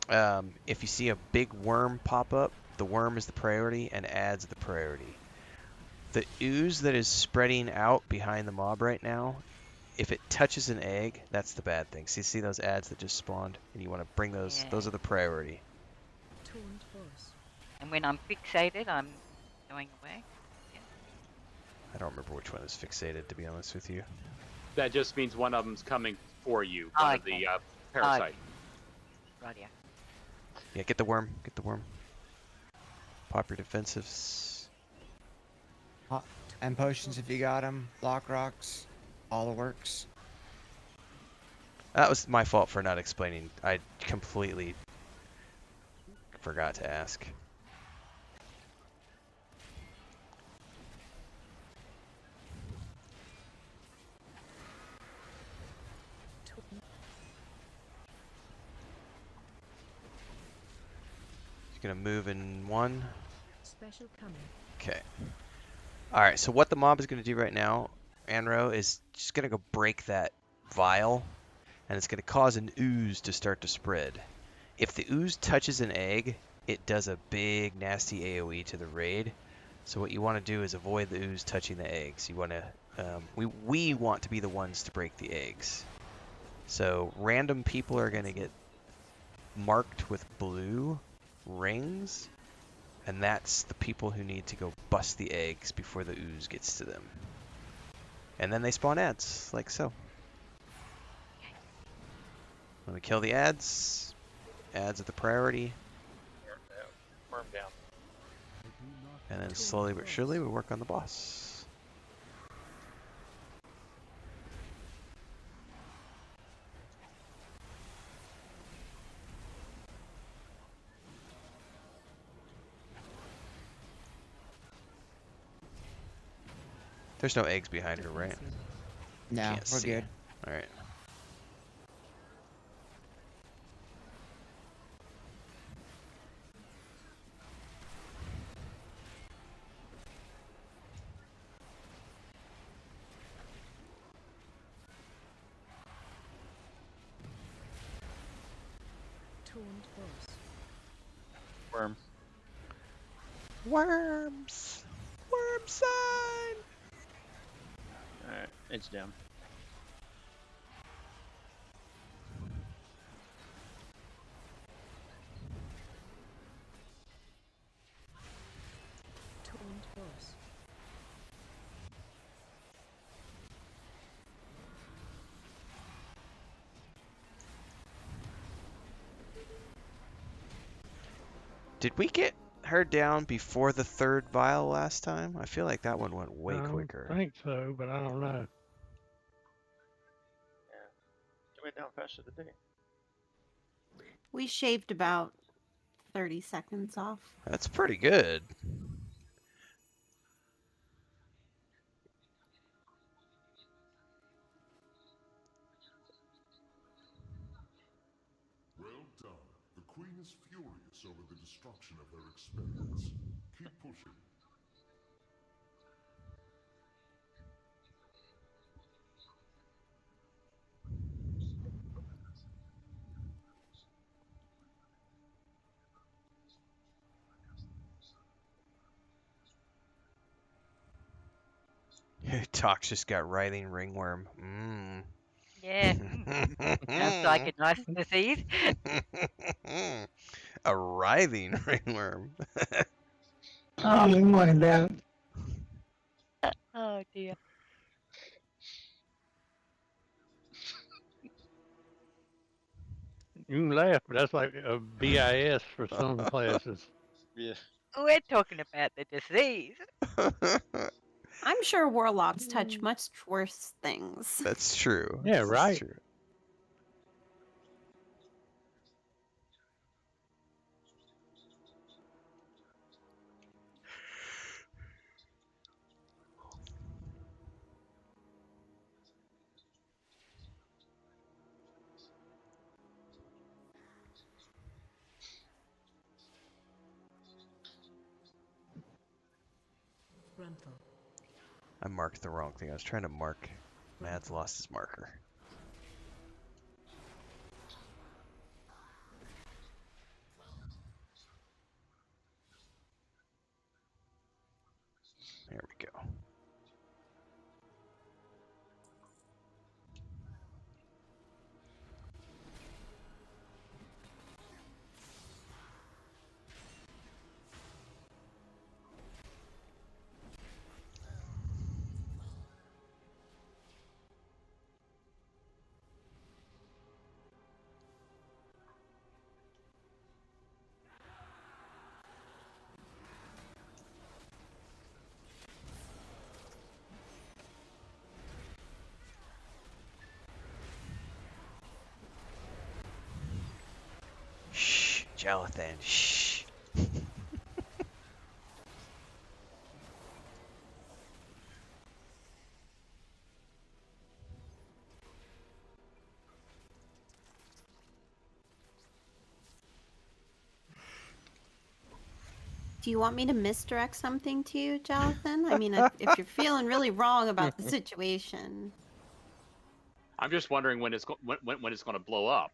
Speaker 3: if you see a big worm pop up, the worm is the priority and adds the priority. The ooze that is spreading out behind the mob right now, if it touches an egg, that's the bad thing. So you see those ads that just spawned, and you want to bring those.
Speaker 5: Yeah.
Speaker 3: Those are the priority.
Speaker 11: Taunt boss.
Speaker 5: And when I'm fixated, I'm going away.
Speaker 3: I don't remember which one is fixated, to be honest with you.
Speaker 4: That just means one of them's coming for you.
Speaker 5: Oh,
Speaker 4: One of
Speaker 5: okay.
Speaker 4: the parasite.
Speaker 5: Right, yeah.
Speaker 3: Yeah, get the worm. Get the worm. Pop your defensives.
Speaker 2: And potions if you got them. Block rocks. All the works.
Speaker 3: That was my fault for not explaining. I completely forgot to ask. He's gonna move in 1.
Speaker 11: Special coming.
Speaker 3: Okay. Alright, so what the mob is going to do right now, Anro, is just going to go break that vial, and it's going to cause an ooze to start to spread. If the ooze touches an egg, it does a big, nasty AoE to the raid. So what you want to do is avoid the ooze touching the eggs. You want to, we want to be the ones to break the eggs. So random people are going to get marked with blue rings. And that's the people who need to go bust the eggs before the ooze gets to them. And then they spawn ads, like so. When we kill the ads are the priority.
Speaker 6: Worm down.
Speaker 3: And then slowly but surely we work on the boss. There's no eggs behind her, right?
Speaker 2: No,
Speaker 3: Can't
Speaker 2: we're
Speaker 3: see.
Speaker 2: good.
Speaker 3: Alright.
Speaker 11: Taunt boss.
Speaker 6: Worm.
Speaker 3: Worms! Worm sign!
Speaker 6: Alright, it's down.
Speaker 11: Taunt boss.
Speaker 3: Did we get her down before the 3rd vial last time? I feel like that one went way quicker.
Speaker 1: I think so, but I don't know.
Speaker 6: It went down faster today.
Speaker 12: We shaved about 30 seconds off.
Speaker 3: That's pretty good.
Speaker 8: Well done. The Queen is furious over the destruction of her experiments. Keep pushing.
Speaker 3: Tox just got writhing ringworm. Mmm.
Speaker 5: Yeah. Sounds like a nice disease.
Speaker 3: A writhing ringworm.
Speaker 1: Oh, my God.
Speaker 5: Oh dear.
Speaker 1: You can laugh, but that's like a BIS for some classes.
Speaker 6: Yeah.
Speaker 5: We're talking about the disease.
Speaker 12: I'm sure warlocks touch much worse things.
Speaker 3: That's true.
Speaker 1: Yeah,
Speaker 3: That's
Speaker 1: right.
Speaker 3: true.
Speaker 11: Renfail.
Speaker 3: I marked the wrong thing. I was trying to mark. Mads lost his marker. There we go. Shh, Jonathan. Shh.
Speaker 12: Do you want me to misdirect something to you, Jonathan? I mean, if you're feeling really wrong about the situation.
Speaker 4: I'm just wondering when it's when it's going to blow up.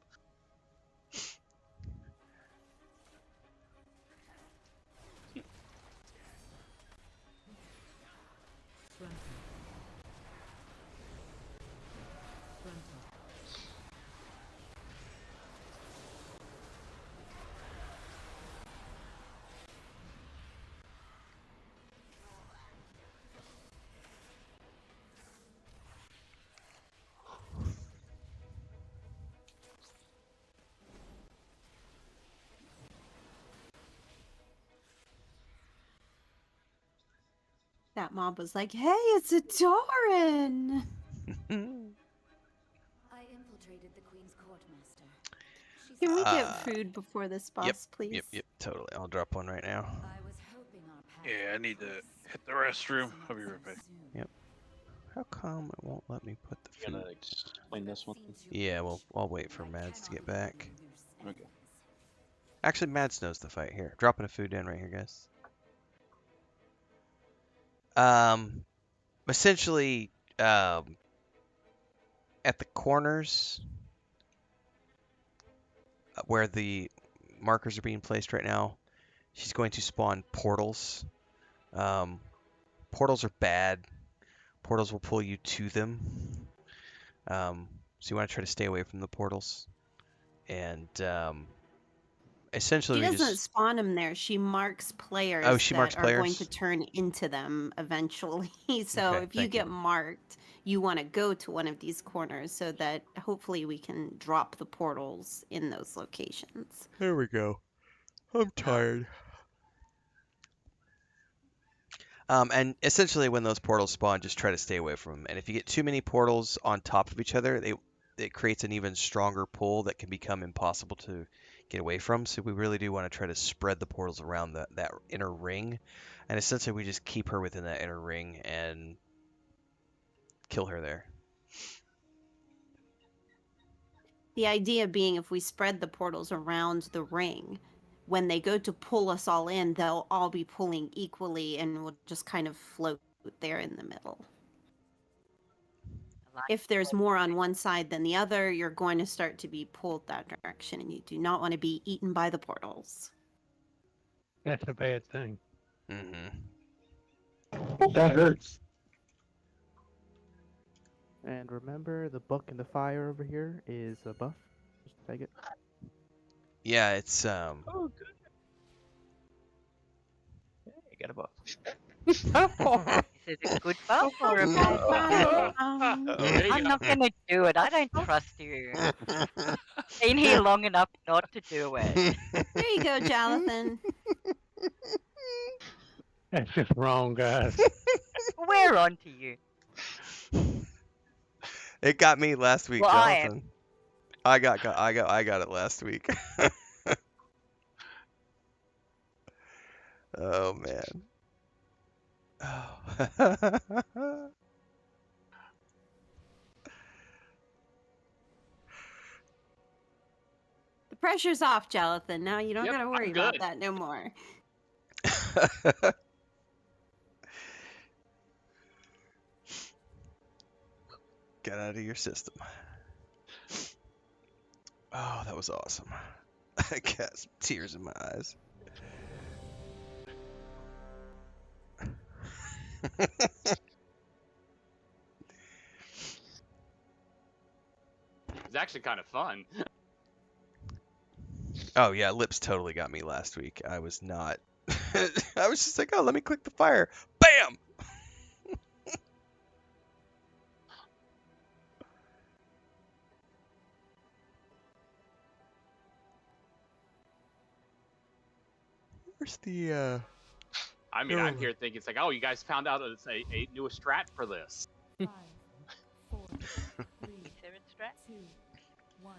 Speaker 12: That mob was like, hey, it's a Doran!
Speaker 11: I infiltrated the Queen's court, Master.
Speaker 12: Can we get food before this boss, please?
Speaker 3: Yep, totally. I'll drop one right now.
Speaker 11: I was hoping our paths
Speaker 13: Yeah, I need to hit the restroom. I'll be right back.
Speaker 3: Yep. How come it won't let me put the
Speaker 6: You
Speaker 3: food?
Speaker 6: gonna explain this one?
Speaker 3: Yeah, well, I'll wait for Mads to get back.
Speaker 6: Okay.
Speaker 3: Actually, Mads knows the fight. Here, dropping a food in right here, guys. Essentially, at the corners where the markers are being placed right now, she's going to spawn portals. Portals are bad. Portals will pull you to them. So you want to try to stay away from the portals. And essentially,
Speaker 12: She doesn't spawn them there. She marks players that are going to turn into them eventually. So
Speaker 3: Okay,
Speaker 12: if you get marked, you want to go to one of these corners so that hopefully we can drop the portals in those locations.
Speaker 3: There we go. I'm tired. And essentially, when those portals spawn, just try to stay away from them. And if you get too many portals on top of each other, it creates an even stronger pull that can become impossible to get away from. So we really do want to try to spread the portals around that inner ring, and essentially we just keep her within that inner ring and kill her there.
Speaker 12: The idea being if we spread the portals around the ring, when they go to pull us all in, they'll all be pulling equally and we'll just kind of float there in the middle. If there's more on one side than the other, you're going to start to be pulled that direction, and you do not want to be eaten by the portals.
Speaker 1: That's a bad thing.
Speaker 3: Mm-hmm.
Speaker 1: That hurts.
Speaker 9: And remember, the book in the fire over here is a buff. Just take it.
Speaker 3: Yeah, it's
Speaker 6: Oh, good. Hey, got a buff.
Speaker 5: Is it a good buff or a bad buff?
Speaker 4: There you
Speaker 5: I'm
Speaker 4: go.
Speaker 5: not gonna do it. I don't trust you. Been here long enough not to do it.
Speaker 12: There you go, Jonathan.
Speaker 1: That's just wrong, guys.
Speaker 5: We're on to you.
Speaker 3: It got me last week,
Speaker 5: Well, I am.
Speaker 3: Jonathan. I got it last week. Oh man. Oh.
Speaker 12: The pressure's off, Jonathan. Now you don't
Speaker 4: Yep,
Speaker 12: got to worry
Speaker 4: I'm
Speaker 12: about
Speaker 4: good.
Speaker 12: that no more.
Speaker 3: Get out of your system. Oh, that was awesome. I got some tears in my eyes.
Speaker 4: It's actually kind of fun.
Speaker 3: Oh yeah, Lips totally got me last week. I was not. I was just like, oh, let me click the fire. Bam! Where's the
Speaker 4: I mean, I'm here thinking it's like, oh, you guys found out it's a new strat for this.
Speaker 11: 5, 4, 3,
Speaker 5: Seven strat?
Speaker 11: 2, 1.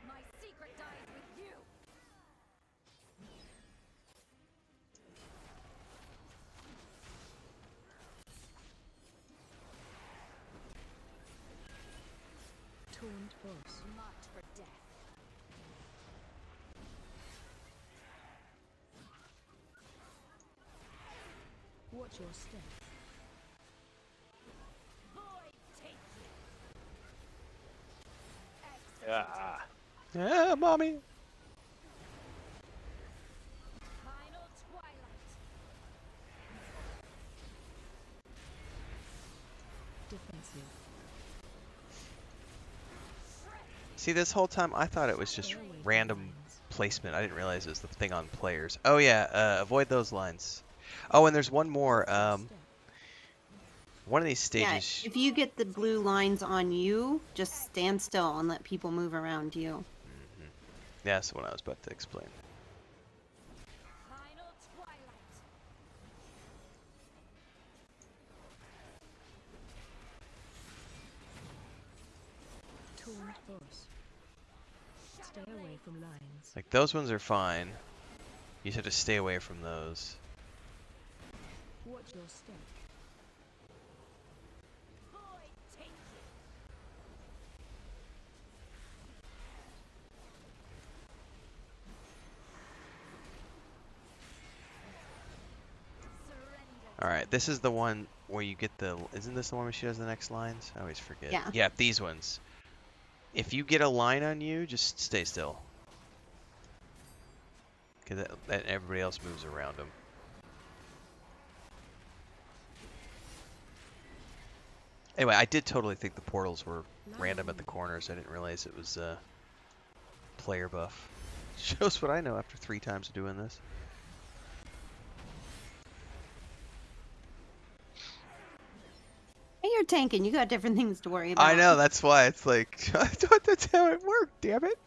Speaker 11: My secret dies with you. Taunt boss. Marked for death. Watch your step.
Speaker 6: Yeah.
Speaker 3: Yeah, mommy.
Speaker 11: Final twilight. Defensive.
Speaker 3: See, this whole time I thought it was just random placement. I didn't realize it was the thing on players. Oh yeah, avoid those lines. Oh, and there's one more. One of these stages.
Speaker 12: Yeah, if you get the blue lines on you, just stand still and let people move around you.
Speaker 3: Mm-hmm. Yeah, that's what I was about to explain.
Speaker 11: Final twilight. Taunt boss. Stay away from lines.
Speaker 3: Like those ones are fine. You just have to stay away from those.
Speaker 11: Watch your step.
Speaker 3: Alright, this is the one where you get the... Isn't this the one where she does the next lines? I always forget.
Speaker 12: Yeah.
Speaker 3: Yeah, these ones. If you get a line on you, just stay still. Because then everybody else moves around them. Anyway, I did totally think the portals were random at the corners. I didn't realize it was player buff. Shows what I know after 3 times of doing this.
Speaker 12: Hey, you're tanking. You got different things to worry about.
Speaker 3: I know, that's why it's like, I thought that's how it worked, damn it.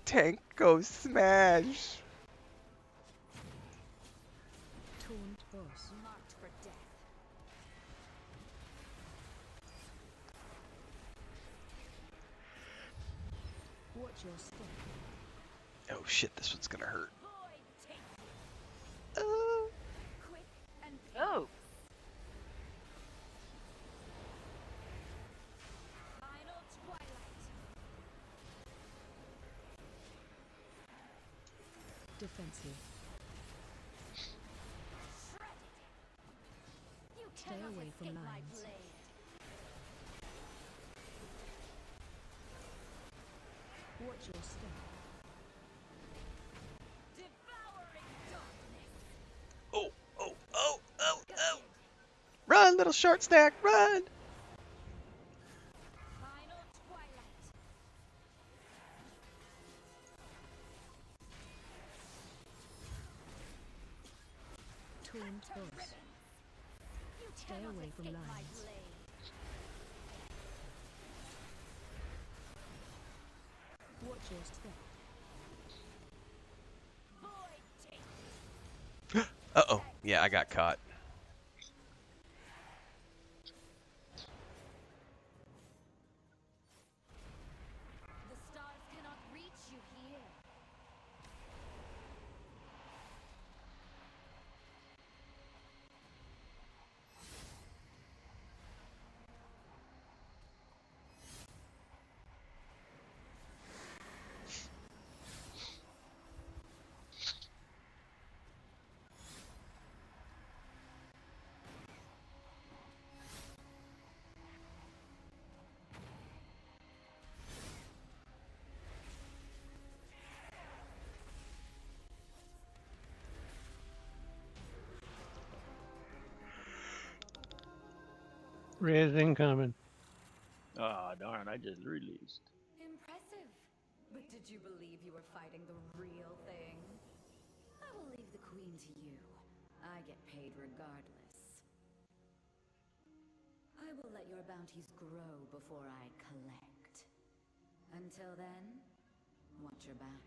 Speaker 3: Tank goes smash.
Speaker 11: Taunt boss. Marked for death. your step.
Speaker 3: Oh shit, this one's gonna hurt.
Speaker 11: Quick and
Speaker 5: Oh.
Speaker 11: final twilight. Defensive. You stay away from lines. Watch your step. Devouring darkness.
Speaker 3: Oh, oh, oh, oh, oh! Run, little short stack, run!
Speaker 11: Final twilight. Twin toss. Stay away from lines. Watch your step.
Speaker 3: Uh-oh. Yeah, I got caught.
Speaker 11: The stars cannot reach you here.
Speaker 1: Res incoming.
Speaker 6: Ah, darn, I just released.
Speaker 11: Impressive. But did you believe you were fighting the real thing? I will leave the queen to you. I get paid regardless. I will let your bounties grow before I collect. Until then, watch your back.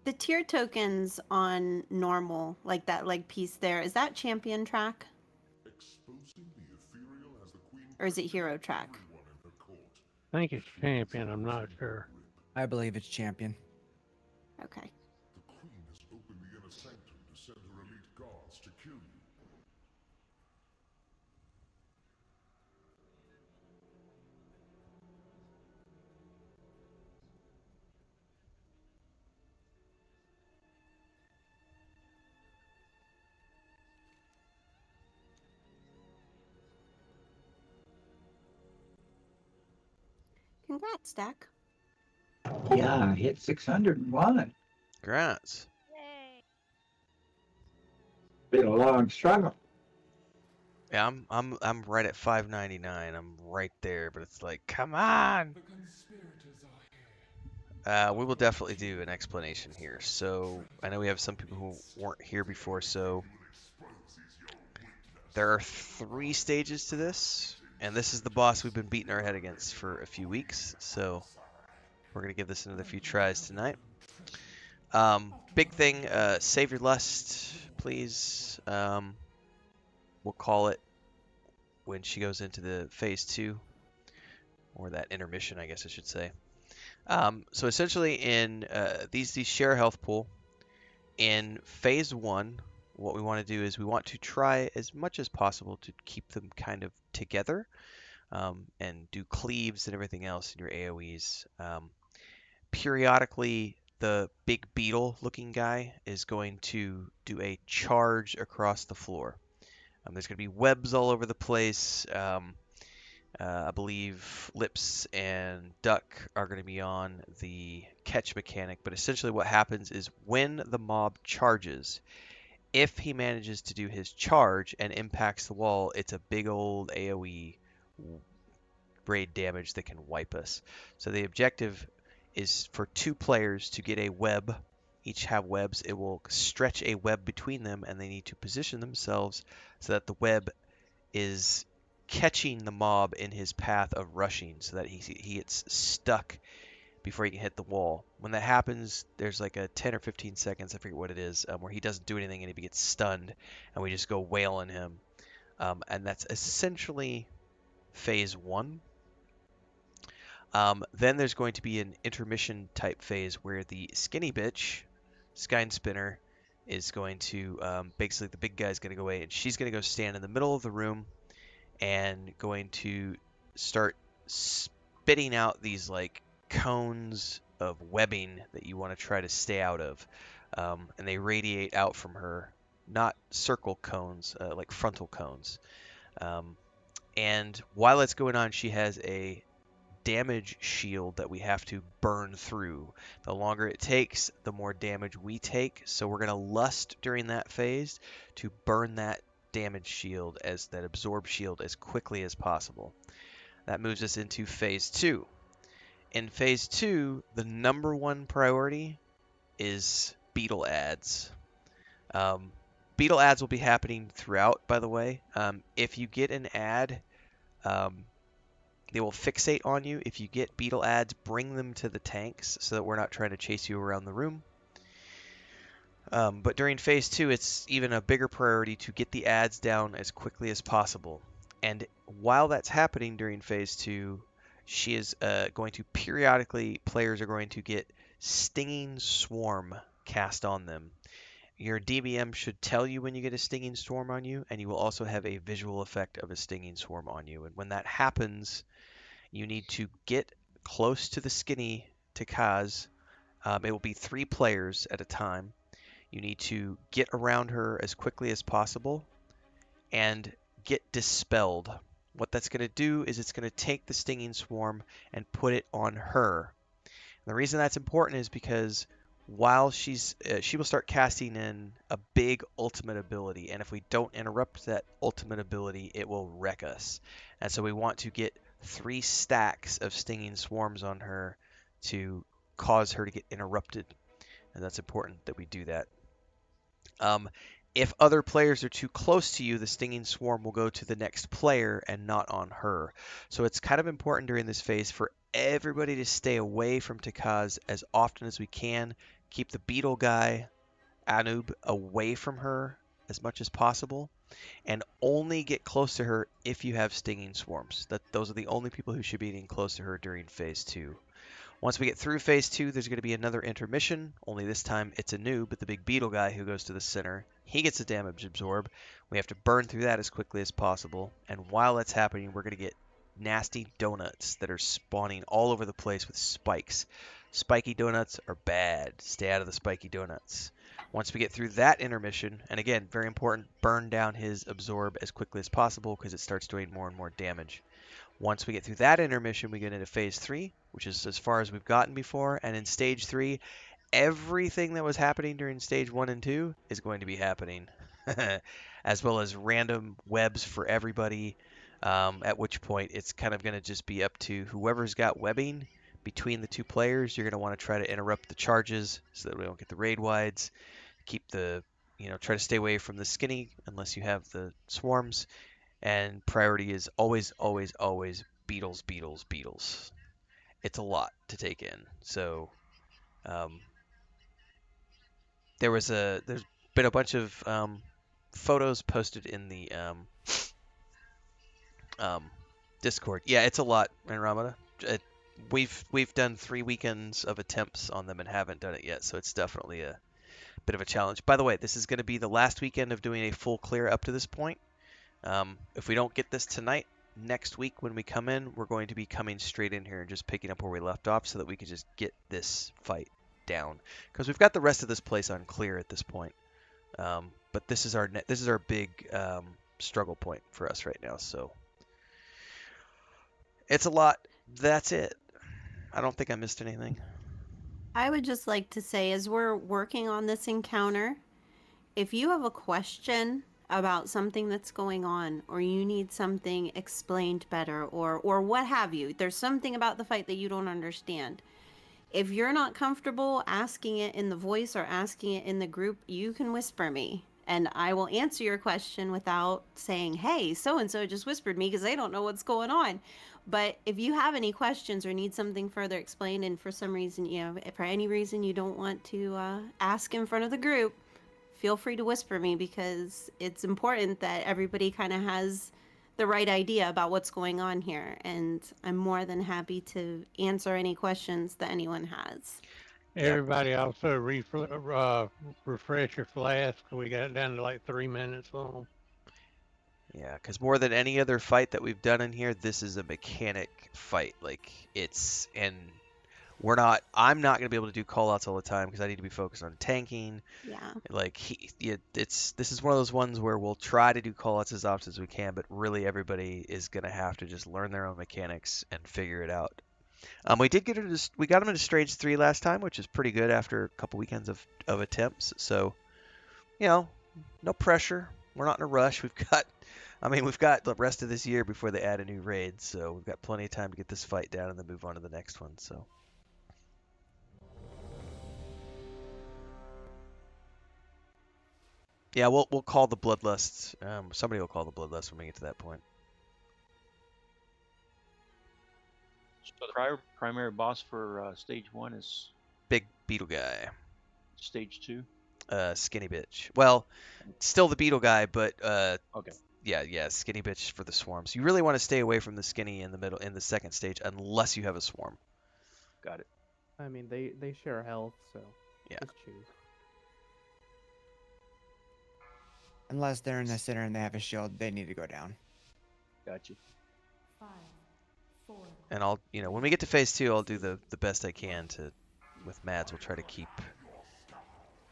Speaker 12: The tier tokens on normal, like that leg piece there, is that champion track? Or is it hero track?
Speaker 1: I think it's champion. I'm not sure.
Speaker 2: I believe it's champion.
Speaker 12: Okay.
Speaker 8: The queen has opened the inner sanctum to send her elite guards to kill you.
Speaker 12: Congrats, Stack.
Speaker 15: Yeah, I hit 601.
Speaker 3: Congrats.
Speaker 15: Been a long struggle.
Speaker 3: Yeah, I'm right at 599. I'm right there, but it's like, come on.
Speaker 8: The conspirators are here.
Speaker 3: We will definitely do an explanation here. So I know we have some people who weren't here before, so there are 3 stages to this, and this is the boss we've been beating our head against for a few weeks. So we're gonna give this another few tries tonight. Big thing, save your lust, please. We'll call it when she goes into the phase 2, or that intermission, I guess I should say. So essentially, in these share health pool, in phase 1, what we want to do is we want to try as much as possible to keep them kind of together, and do cleaves and everything else in your AoEs. Periodically, the big beetle-looking guy is going to do a charge across the floor. There's going to be webs all over the place. I believe Lips and Duck are going to be on the catch mechanic, but essentially what happens is when the mob charges, if he manages to do his charge and impacts the wall, it's a big old AoE raid damage that can wipe us. So the objective is for 2 players to get a web each have webs, it will stretch a web between them, and they need to position themselves so that the web is catching the mob in his path of rushing, so that he gets stuck before he can hit the wall. When that happens, there's like a 10 or 15 seconds, I forget what it is, where he doesn't do anything and he gets stunned, and we just go wailing him. And that's essentially phase 1. Then there's going to be an intermission type phase where the skinny bitch, Skyne Spinner, is going to, basically the big guy's going to go away, and she's going to go stand in the middle of the room and going to start spitting out these like cones of webbing that you want to try to stay out of. And they radiate out from her, not circle cones, like frontal cones. And while it's going on, she has a damage shield that we have to burn through. The longer it takes, the more damage we take. So we're going to lust during that phase to burn that damage shield, as that absorb shield, as quickly as possible. That moves us into phase 2. In phase 2, the number one priority is beetle ads. Beetle ads will be happening throughout, by the way. If you get an ad, they will fixate on you. If you get beetle ads, bring them to the tanks so that we're not trying to chase you around the room. But during phase 2, it's even a bigger priority to get the ads down as quickly as possible. And while that's happening during phase 2, she is going to periodically, players are going to get Stinging Swarm cast on them. Your DBM should tell you when you get a Stinging Swarm on you, and you will also have a visual effect of a Stinging Swarm on you. And when that happens, you need to get close to the skinny to Kaz. It will be 3 players at a time. You need to get around her as quickly as possible and get dispelled. What that's going to do is it's going to take the Stinging Swarm and put it on her. And the reason that's important is because while she will start casting in a big ultimate ability, and if we don't interrupt that ultimate ability, it will wreck us. And so we want to get 3 stacks of Stinging Swarms on her to cause her to get interrupted. And that's important that we do that. If other players are too close to you, the Stinging Swarm will go to the next player and not on her. So it's kind of important during this phase for everybody to stay away from Takaz as often as we can. Keep the beetle guy, Anub, away from her as much as possible. And only get close to her if you have Stinging Swarms. Those are the only people who should be getting close to her during phase 2. Once we get through phase 2, there's going to be another intermission, only this time it's a noob, but the big beetle guy who goes to the center. He gets a damage absorb. We have to burn through that as quickly as possible. And while that's happening, we're going to get nasty donuts that are spawning all over the place with spikes. Spiky donuts are bad. Stay out of the spiky donuts. Once we get through that intermission, and again, very important, burn down his absorb as quickly as possible because it starts doing more and more damage. Once we get through that intermission, we get into phase 3, which is as far as we've gotten before. And in stage 3, everything that was happening during stage 1 and 2 is going to be happening, as well as random webs for everybody. At which point, it's kind of going to just be up to whoever's got webbing between the 2 players. You're going to want to try to interrupt the charges so that we don't get the raid wides. Keep the, try to stay away from the skinny unless you have the swarms. And priority is always, always, always beetles, beetles, beetles. It's a lot to take in. So there's been a bunch of photos posted in the Discord. Yeah, it's a lot, Ramada. We've done 3 weekends of attempts on them and haven't done it yet, so it's definitely a bit of a challenge. By the way, this is going to be the last weekend of doing a full clear up to this point. If we don't get this tonight, next week when we come in, we're going to be coming straight in here and just picking up where we left off so that we can just get this fight down. Because we've got the rest of this place on clear at this point. But this is our big struggle point for us right now. So it's a lot. That's it. I don't think I missed anything.
Speaker 12: I would just like to say, as we're working on this encounter, if you have a question about something that's going on, or you need something explained better, or what have you, there's something about the fight that you don't understand, If you're not comfortable asking it in the voice or asking it in the group, you can whisper me and I will answer your question without saying, hey, so and so just whispered me, because they don't know what's going on. But if you have any questions or need something further explained, and for some reason, if for any reason you don't want to ask in front of the group, feel free to whisper me, because it's important that everybody kind of has the right idea about what's going on here, and I'm more than happy to answer any questions that anyone has.
Speaker 1: Everybody also refresh your flask. We got it down to like 3 minutes long.
Speaker 3: Yeah, because more than any other fight that we've done in here, this is a mechanic fight. Like, I'm not going to be able to do callouts all the time because I need to be focused on tanking.
Speaker 12: Yeah.
Speaker 3: Like, this is one of those ones where we'll try to do callouts as often as we can, but really everybody is going to have to just learn their own mechanics and figure it out. We got them into stage 3 last time, which is pretty good after a couple weekends of attempts. So, no pressure. We're not in a rush. We've got the rest of this year before they add a new raid, so we've got plenty of time to get this fight down and then move on to the next one. So. Yeah, we'll call the bloodlust. Somebody will call the bloodlust when we get to that point.
Speaker 16: So the primary boss for stage 1 is
Speaker 3: Big beetle guy.
Speaker 16: stage 2.
Speaker 3: Skinny bitch. Well, still the beetle guy, but
Speaker 16: Okay.
Speaker 3: Yeah, skinny bitch for the swarms. You really want to stay away from the skinny in the second stage unless you have a swarm.
Speaker 16: Got it.
Speaker 9: I mean, they share health, so
Speaker 3: yeah.
Speaker 9: Just choose.
Speaker 2: Unless they're in the center and they have a shield, they need to go down.
Speaker 16: Got you.
Speaker 11: 5, 4.
Speaker 3: And I'll, when we get to phase 2, I'll do the best I can with Mads. We'll try to keep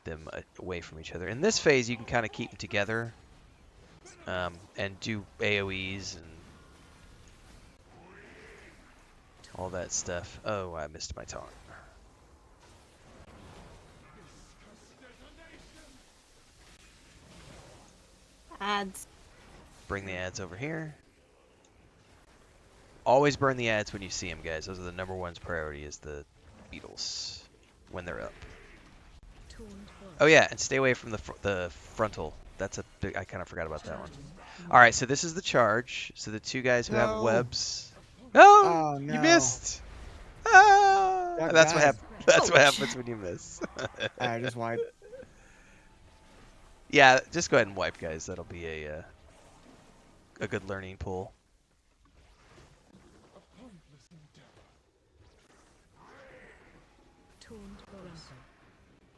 Speaker 3: them away from each other. In this phase, you can kind of keep them together and do AoEs and all that stuff. Oh, I missed my taunt.
Speaker 12: Ads.
Speaker 3: Bring the ads over here. Always burn the ads when you see them, guys. Those are the number 1 priority, is the beetles when they're up. Oh yeah, and stay away from the frontal. That's a big. I kind of forgot about that one. All right, so this is the charge. So the 2 guys who have webs. No,
Speaker 2: Oh, no.
Speaker 3: You missed. Ah, that's what happens. That's what
Speaker 12: Ouch.
Speaker 3: happens when you miss.
Speaker 2: I just wipe.
Speaker 3: Yeah, just go ahead and wipe, guys. That'll be a good learning pool.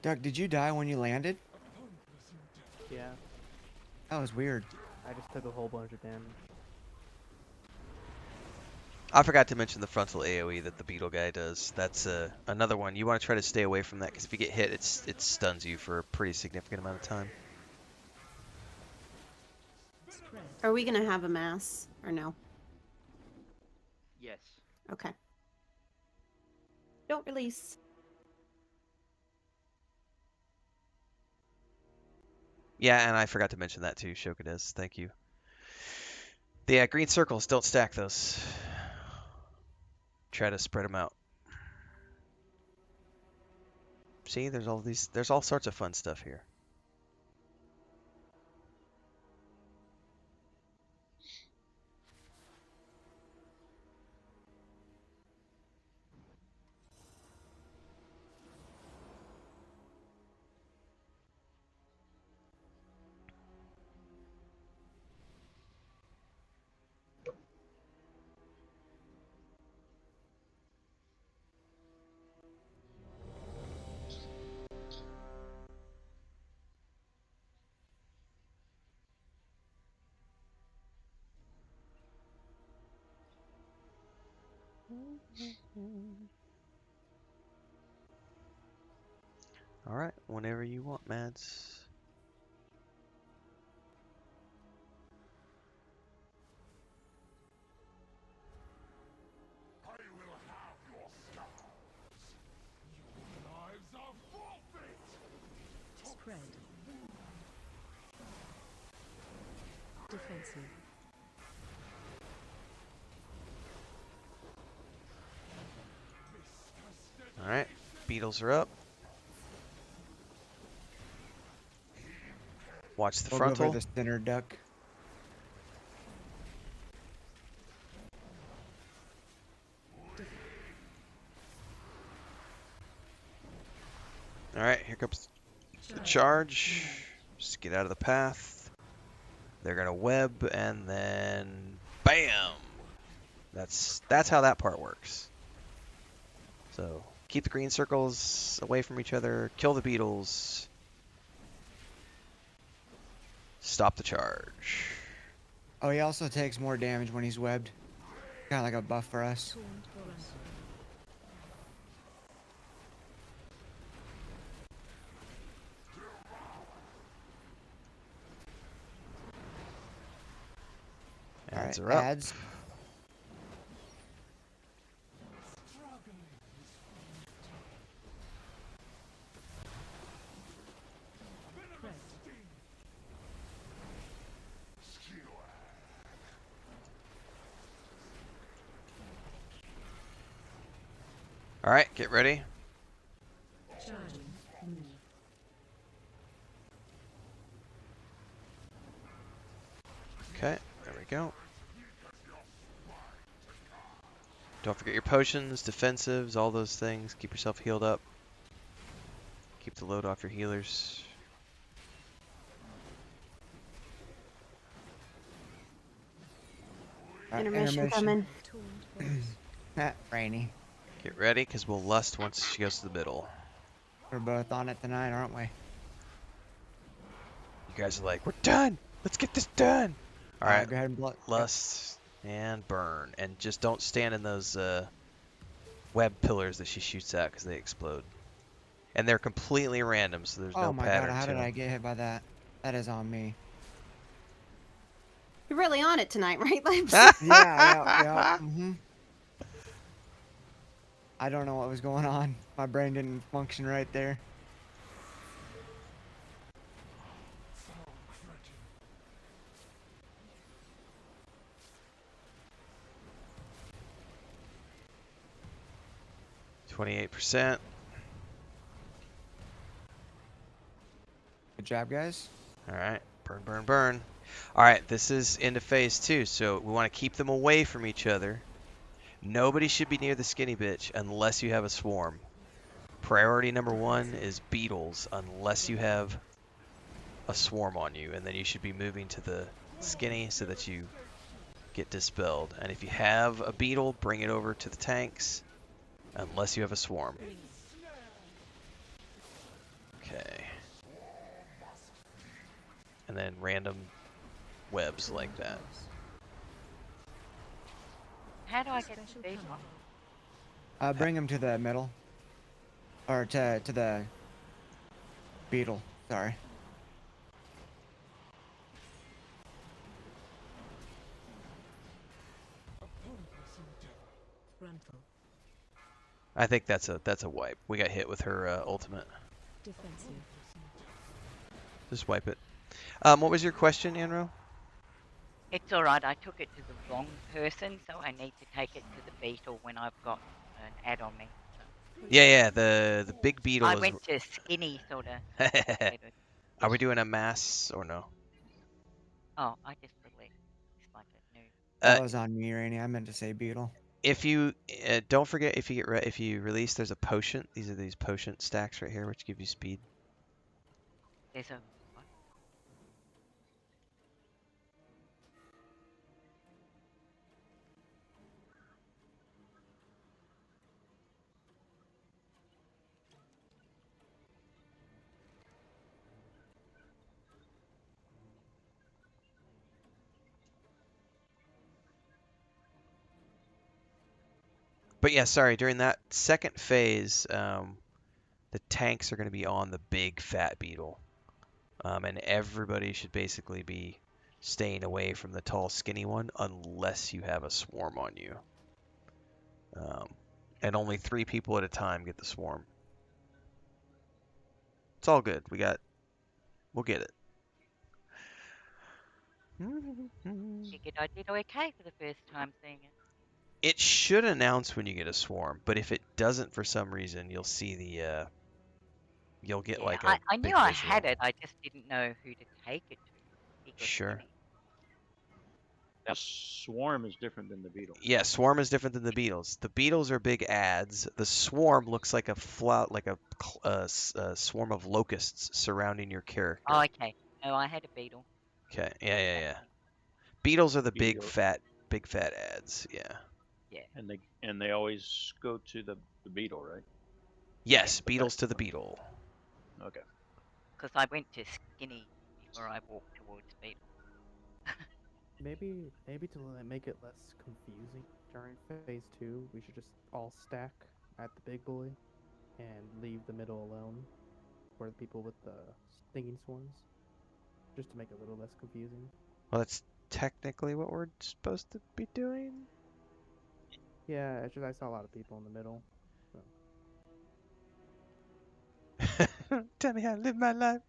Speaker 2: Doug, did you die when you landed?
Speaker 9: Yeah,
Speaker 2: That was weird.
Speaker 9: I just took a whole bunch of damage.
Speaker 3: I forgot to mention the frontal AoE that the beetle guy does. That's another one. You want to try to stay away from that, because if you get hit, it stuns you for a pretty significant amount of time.
Speaker 12: Are we going to have a mass or no?
Speaker 5: Yes.
Speaker 12: Okay. Don't release.
Speaker 3: Yeah, and I forgot to mention that too, Shokades. Thank you. Yeah, green circles, don't stack those. Try to spread them out. See, there's all sorts of fun stuff here. All right, whenever you want, Mads.
Speaker 8: I will have your scars. Your lives are forfeit.
Speaker 11: Spread. Defensive.
Speaker 3: Alright, beetles are up. Watch the
Speaker 2: We'll go
Speaker 3: frontal.
Speaker 2: for the center duck.
Speaker 3: Alright, here comes the charge. Just get out of the path. They're gonna web and then BAM! That's how that part works. So keep the green circles away from each other, kill the beetles, stop the charge.
Speaker 2: Oh, he also takes more damage when he's webbed. Kind of like a buff for us.
Speaker 3: Ads
Speaker 2: Alright,
Speaker 3: are up.
Speaker 2: ads.
Speaker 3: Alright, get ready. Okay, there we go. Don't forget your potions, defensives, all those things. Keep yourself healed up. Keep the load off your healers.
Speaker 12: Intermission coming.
Speaker 2: Rainy.
Speaker 3: Get ready, because we'll lust once she goes to the middle.
Speaker 2: We're both on it tonight, aren't we?
Speaker 3: You guys are like, we're done! Let's get this done! Alright,
Speaker 2: go ahead and blow.
Speaker 3: lust and burn. And just don't stand in those web pillars that she shoots at, because they explode. And they're completely random, so there's
Speaker 2: Oh
Speaker 3: no
Speaker 2: my
Speaker 3: pattern
Speaker 2: god, how
Speaker 3: to
Speaker 2: did
Speaker 3: them.
Speaker 2: I get hit by that? That is on me.
Speaker 12: You're really on it tonight, right, Lips?
Speaker 2: Yeah. I don't know what was going on. My brain didn't function right there.
Speaker 3: %.
Speaker 2: Good job, guys.
Speaker 3: Alright, burn, burn, burn. Alright, this is into phase 2, so we want to keep them away from each other. Nobody should be near the skinny bitch unless you have a swarm. Priority number 1 is beetles unless you have a swarm on you, and then you should be moving to the skinny so that you get dispelled. And if you have a beetle, bring it over to the tanks unless you have a swarm. Okay. And then random webs like that.
Speaker 5: How do I get to these ones?
Speaker 2: Bring him to the middle. Or to the beetle. Sorry.
Speaker 3: I think that's a wipe. We got hit with her ultimate. Just wipe it. What was your question, Anro?
Speaker 5: It's alright, I took it to the wrong person, so I need to take it to the beetle when I've got an ad on me. So.
Speaker 3: Yeah, the big beetle
Speaker 5: I
Speaker 3: is...
Speaker 5: went to skinny, sort of.
Speaker 3: Are we doing a mass or no?
Speaker 5: Oh, I just released like a new.
Speaker 2: That was on me, Rainy. I meant to say beetle.
Speaker 3: If you don't forget, if you release, there's a potion. These are these potion stacks right here, which give you speed.
Speaker 5: There's a what?
Speaker 3: But yeah, sorry. During that second phase, the tanks are going to be on the big fat beetle, and everybody should basically be staying away from the tall skinny one unless you have a swarm on you. And only 3 people at a time get the swarm. It's all good. We'll get it.
Speaker 5: Figured I did okay for the first time seeing it.
Speaker 3: It should announce when you get a swarm, but if it doesn't for some reason, you'll see the you'll get
Speaker 5: Yeah,
Speaker 3: like a
Speaker 5: I knew
Speaker 3: big
Speaker 5: I
Speaker 3: visual.
Speaker 5: had it. I just didn't know who to take it to. Eagle
Speaker 3: Sure.
Speaker 5: Skinny.
Speaker 16: The swarm is different than the beetle.
Speaker 3: Yeah, swarm is different than the beetles. The beetles are big ads. The swarm looks like a swarm of locusts surrounding your character.
Speaker 5: Oh, okay. No, I had a beetle.
Speaker 3: Okay. Yeah. Beetles are the big
Speaker 16: Beetle.
Speaker 3: fat ads. Yeah.
Speaker 5: Yeah.
Speaker 16: And they always go to the beetle, right?
Speaker 3: Yes, beetles to the beetle.
Speaker 16: Okay.
Speaker 5: Because I went to Skinny before I walked towards beetle.
Speaker 9: Maybe to make it less confusing during phase 2, we should just all stack at the big boy and leave the middle alone for the people with the stinging swarms, just to make it a little less confusing.
Speaker 3: Well, that's technically what we're supposed to be doing.
Speaker 9: Yeah, it's just I saw a lot of people in the middle. So.
Speaker 3: Tell me how to live my life.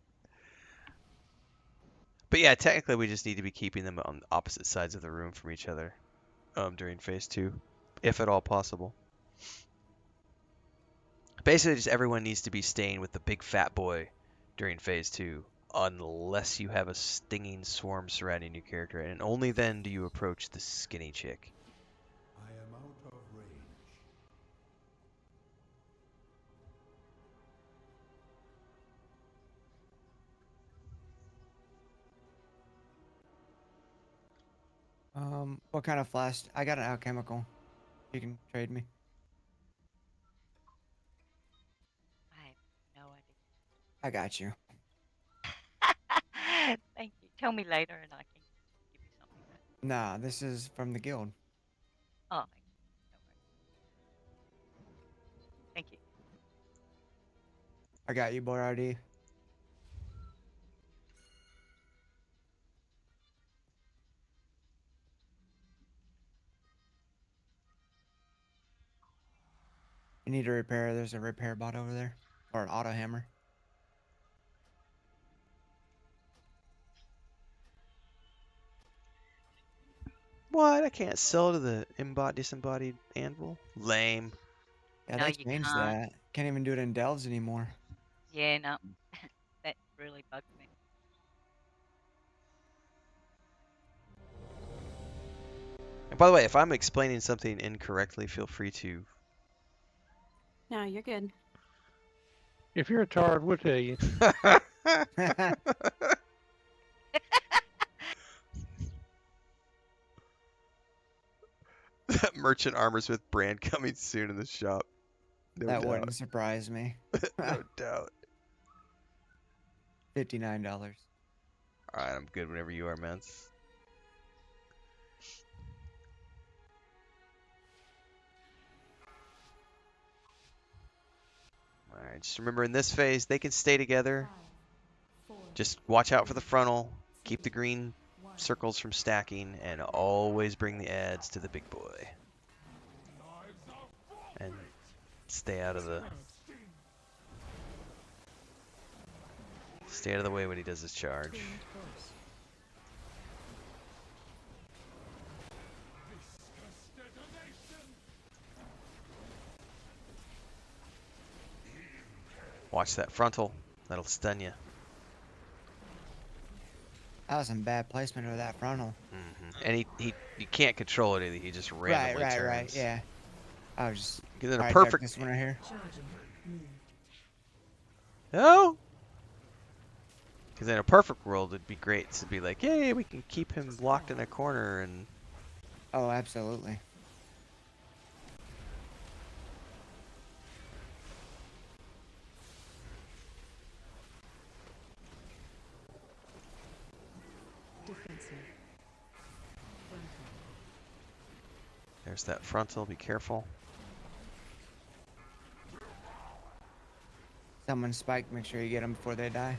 Speaker 3: But yeah, technically we just need to be keeping them on opposite sides of the room from each other during phase 2, if at all possible. Basically, just everyone needs to be staying with the big fat boy during phase 2, unless you have a stinging swarm surrounding your character, and only then do you approach the skinny chick.
Speaker 8: I am out of range.
Speaker 2: What kind of flash? I got an alchemical. You can trade me.
Speaker 5: I have no idea.
Speaker 2: I got you.
Speaker 5: Thank you. Tell me later and I can give you something back.
Speaker 2: Nah, this is from the guild.
Speaker 5: Oh, no worries. Thank you.
Speaker 2: I got you, boy ID. You need a repair. There's a repair bot over there. Or an auto hammer.
Speaker 3: What? I can't sell to the disembodied anvil? Lame.
Speaker 2: Yeah,
Speaker 5: No,
Speaker 2: they
Speaker 5: you
Speaker 2: changed
Speaker 5: can't.
Speaker 2: that. Can't even do it in delves anymore.
Speaker 5: Yeah, no. That really bugged me.
Speaker 3: And by the way, if I'm explaining something incorrectly, feel free to.
Speaker 12: No, you're good.
Speaker 1: If you're a tard, we'll tell you.
Speaker 3: Merchant Armorsmith brand coming soon in the shop. No
Speaker 2: That
Speaker 3: doubt.
Speaker 2: wouldn't surprise me.
Speaker 3: No doubt.
Speaker 2: $59.
Speaker 3: Alright, I'm good whenever you are, man. Alright, just remember in this phase, they can stay together. Just watch out for the frontal, keep the green circles from stacking, and always bring the ads to the big boy. And stay out of the way when he does his charge. Watch that frontal. That'll stun you.
Speaker 2: That was some bad placement of that frontal.
Speaker 3: And he you can't control it either. He just randomly turns.
Speaker 2: Right. Yeah. I was just.
Speaker 3: Because in a
Speaker 2: Alright,
Speaker 3: perfect.
Speaker 2: this one right here.
Speaker 3: No. Because in a perfect world, it'd be great to be like, hey, we can keep him locked in a corner and.
Speaker 2: Oh, absolutely.
Speaker 3: There's that frontal. Be careful.
Speaker 2: Someone spiked. Make sure you get them before they die.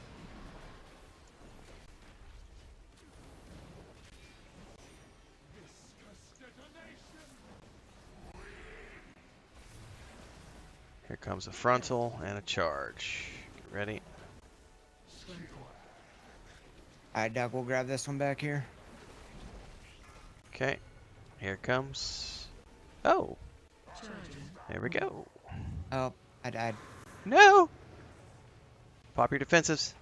Speaker 3: Here comes a frontal and a charge. Get ready.
Speaker 2: Alright, Doug, we'll grab this one back here.
Speaker 3: Okay. Here it comes. Oh. There we go.
Speaker 2: Oh, I died.
Speaker 3: No! Pop your defensives.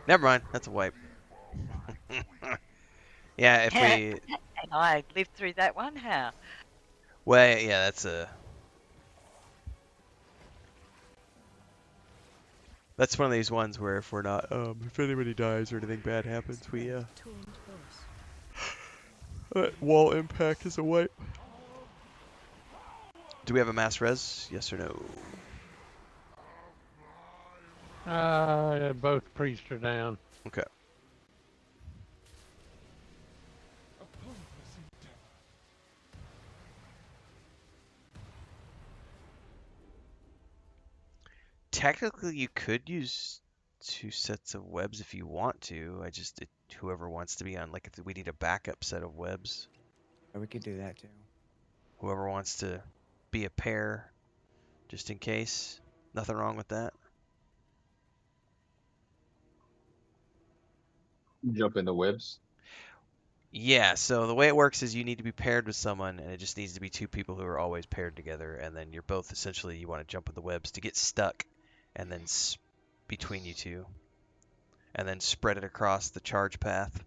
Speaker 3: Never mind. That's a wipe. Yeah, if we...
Speaker 5: And I lived through that one. How?
Speaker 3: Well, yeah, that's a... That's one of these ones where if we're not... if anybody dies or anything bad happens, we, wall impact is a wipe. Do we have a mass res? Yes or no?
Speaker 1: Both priests are down.
Speaker 3: Okay. Technically, you could use 2 sets of webs if you want to. Whoever wants to be on, like, if we need a backup set of webs.
Speaker 2: Or we could do that too.
Speaker 3: Whoever wants to be a pair, just in case. Nothing wrong with that.
Speaker 17: Jump in the webs.
Speaker 3: Yeah, so the way it works is you need to be paired with someone, and it just needs to be 2 people who are always paired together, and then you're both essentially, you want to jump in the webs to get stuck, and then between you 2, and then spread it across the charge path.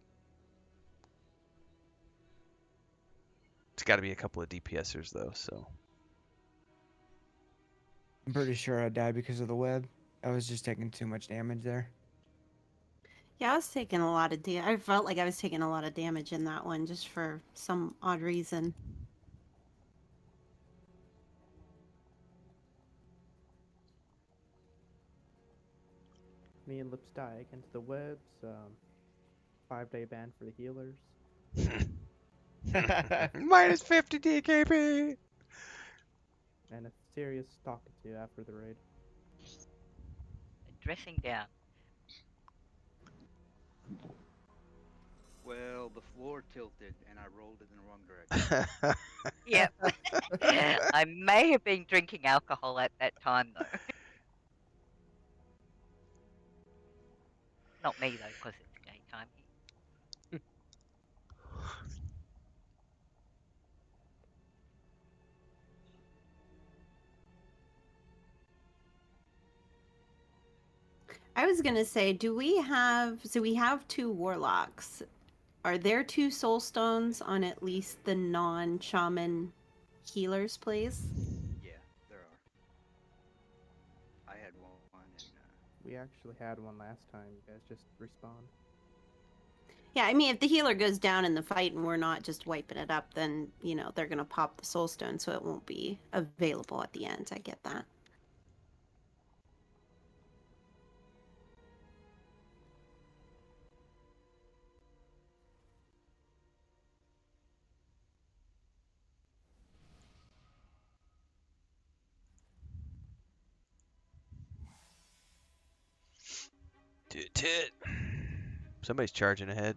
Speaker 3: It's got to be a couple of DPSers though, so.
Speaker 2: I'm pretty sure I died because of the web. I was just taking too much damage there.
Speaker 12: Yeah, I was taking a lot of I felt like I was taking a lot of damage in that one just for some odd reason.
Speaker 9: Me and Lips die against the webs. 5-day ban for the healers.
Speaker 3: Minus 50 DKP!
Speaker 9: And a serious talking to after the raid.
Speaker 5: Dressing down.
Speaker 18: Well, the floor tilted and I rolled it in the wrong direction.
Speaker 5: Yep. I may have been drinking alcohol at that time, though. Not me, though, because it's gay time here.
Speaker 12: I was gonna say, we have 2 warlocks. Are there 2 soul stones on at least the non-shaman healers, please?
Speaker 18: Yeah, there are. I had one and
Speaker 9: We actually had one last time. You guys just respawned.
Speaker 12: Yeah, I mean, if the healer goes down in the fight and we're not just wiping it up, then, they're gonna pop the soul stone, so it won't be available at the end. I get that.
Speaker 3: Tit. Somebody's charging ahead.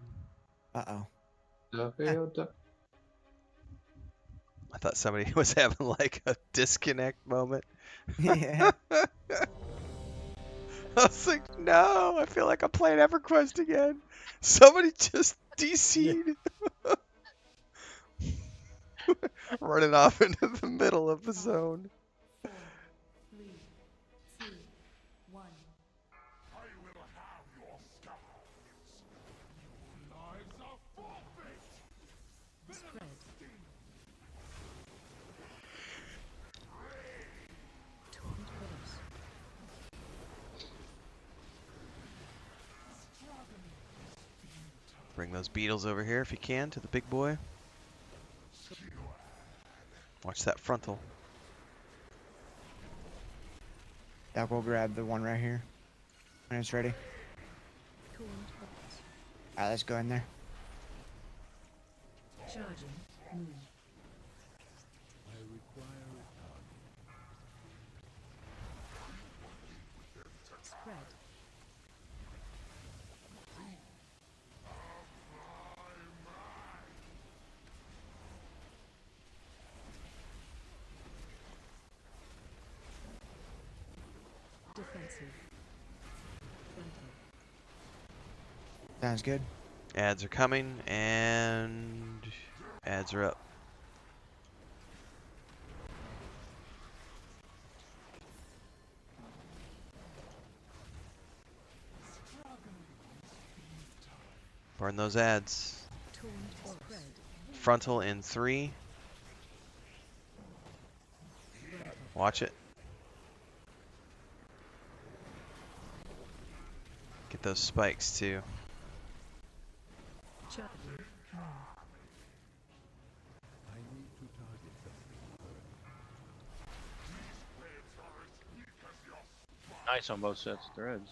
Speaker 2: Uh-oh.
Speaker 3: I thought somebody was having like a disconnect moment.
Speaker 2: Yeah.
Speaker 3: I was like, no, I feel like I'm playing EverQuest again. Somebody just DC'd. Running off into the middle of the zone.
Speaker 11: 4, 3, 2, 1.
Speaker 8: I will have your scalps. Your lives are forfeit.
Speaker 11: Spread.
Speaker 3: Bring those beetles over here if you can to the big boy. Watch that frontal.
Speaker 2: Doc will grab the one right here when it's ready. Alright, let's go in there.
Speaker 11: Charging. Move.
Speaker 14: I require a target.
Speaker 11: Spread. Defensive. Frontal.
Speaker 2: Sounds good.
Speaker 3: Ads are coming, and ads are up. Burn those ads. Frontal in 3. Watch it. Get those spikes too.
Speaker 16: Nice on both sets of threads.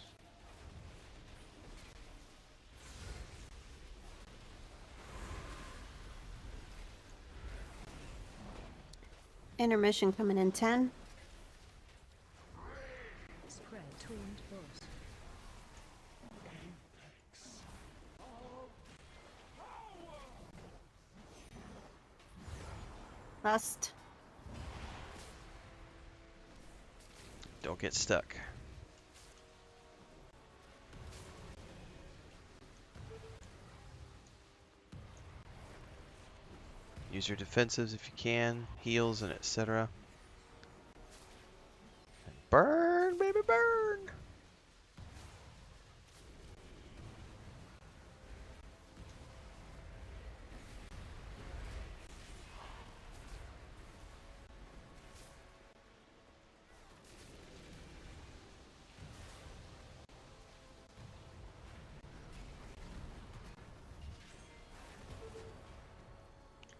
Speaker 12: Intermission coming in 10.
Speaker 11: Spread toward boss.
Speaker 12: Rust.
Speaker 3: Don't get stuck. Use your defensives if you can, heals and etc. Burn, baby, burn!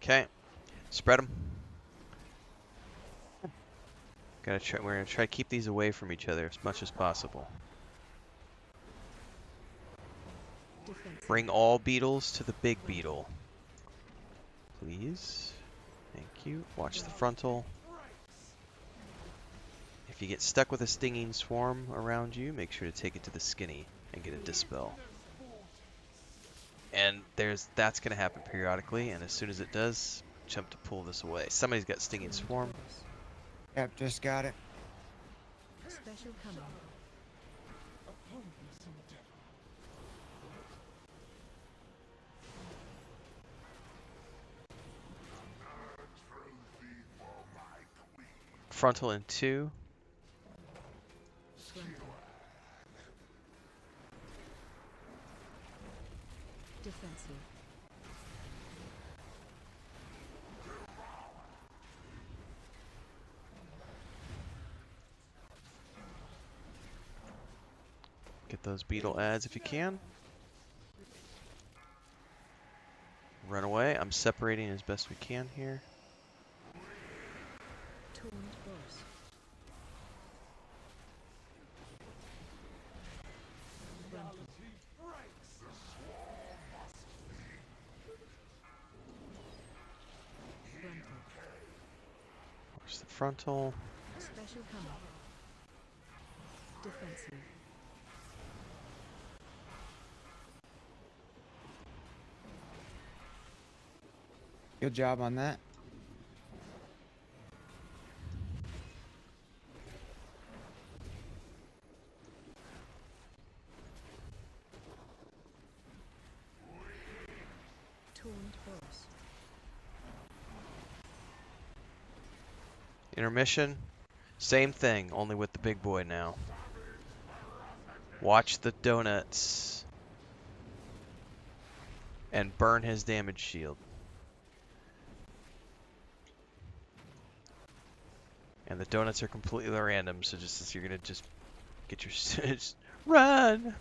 Speaker 3: Okay, spread them. We're gonna try to keep these away from each other as much as possible. Bring all beetles to the big beetle, please. Thank you. Watch the frontal. If you get stuck with a stinging swarm around you, make sure to take it to the skinny and get a dispel. And that's going to happen periodically, and as soon as it does, jump to pull this away. Somebody's got stinging swarm.
Speaker 2: Yep, just got it.
Speaker 11: Special coming.
Speaker 3: Frontal in 2.
Speaker 11: Defensive.
Speaker 3: Get those beetle ads if you can. Run away. I'm separating as best we can here.
Speaker 11: Toward boss.
Speaker 3: Watch the frontal.
Speaker 11: Special coming. Defensive.
Speaker 2: Good job on that.
Speaker 11: Toward boss.
Speaker 3: Intermission. Same thing, only with the big boy now. Watch the donuts. And burn his damage shield. And the donuts are completely random, so just you're gonna just get your just run.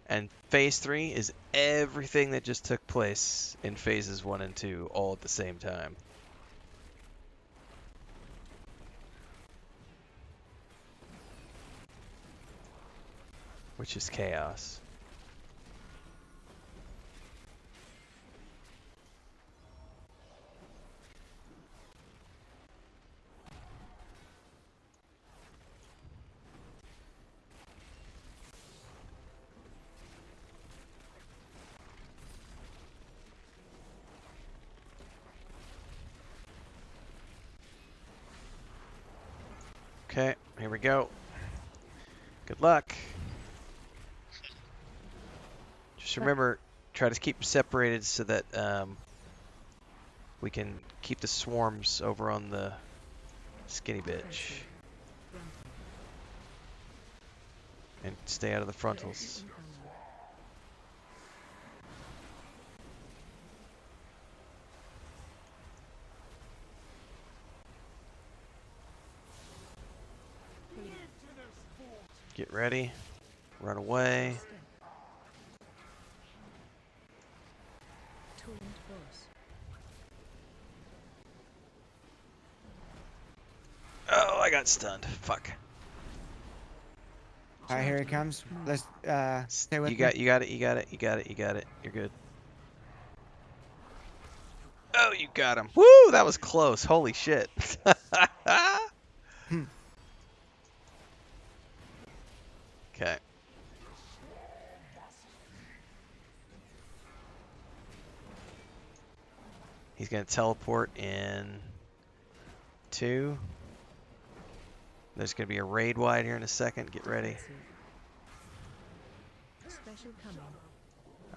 Speaker 3: And phase 3 is everything that just took place in phases 1 and 2 all at the same time. Which is chaos. Okay, here we go. Good luck. Just remember, try to keep separated so that We can keep the swarms over on the skinny bitch. And stay out of the frontals. Get ready. Run away. Oh, I got stunned. Fuck.
Speaker 2: Alright, here he comes. Let's stay with
Speaker 3: You
Speaker 2: me.
Speaker 3: got it. You got it. You're good. Oh, you got him. Woo, that was close. Holy shit. Okay. He's gonna teleport in 2. There's gonna be a raid wide here in a second. Get ready.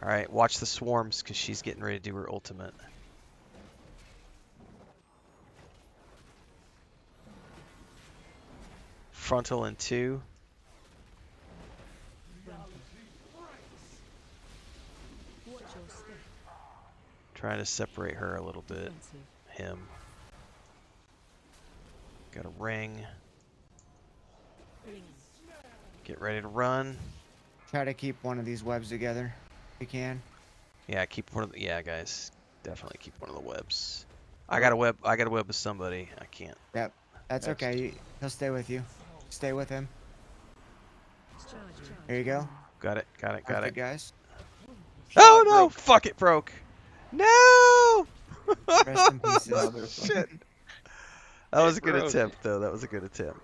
Speaker 3: Alright, watch the swarms because she's getting ready to do her ultimate. Frontal in 2. Trying to separate her a little bit. Him. Got a ring. Get ready to run.
Speaker 2: Try to keep one of these webs together if you can.
Speaker 3: Yeah, keep one of the, yeah, guys. Definitely keep one of the webs. I got a web with somebody. I can't.
Speaker 2: Yep. That's okay. He'll stay with you. Stay with him. Here you go.
Speaker 3: Got it.
Speaker 2: Perfect, guys.
Speaker 3: Oh no! Fuck, it broke. No!
Speaker 2: Rest in pieces.
Speaker 3: Shit. That was a good
Speaker 4: broke.
Speaker 3: attempt, though. That was a good attempt.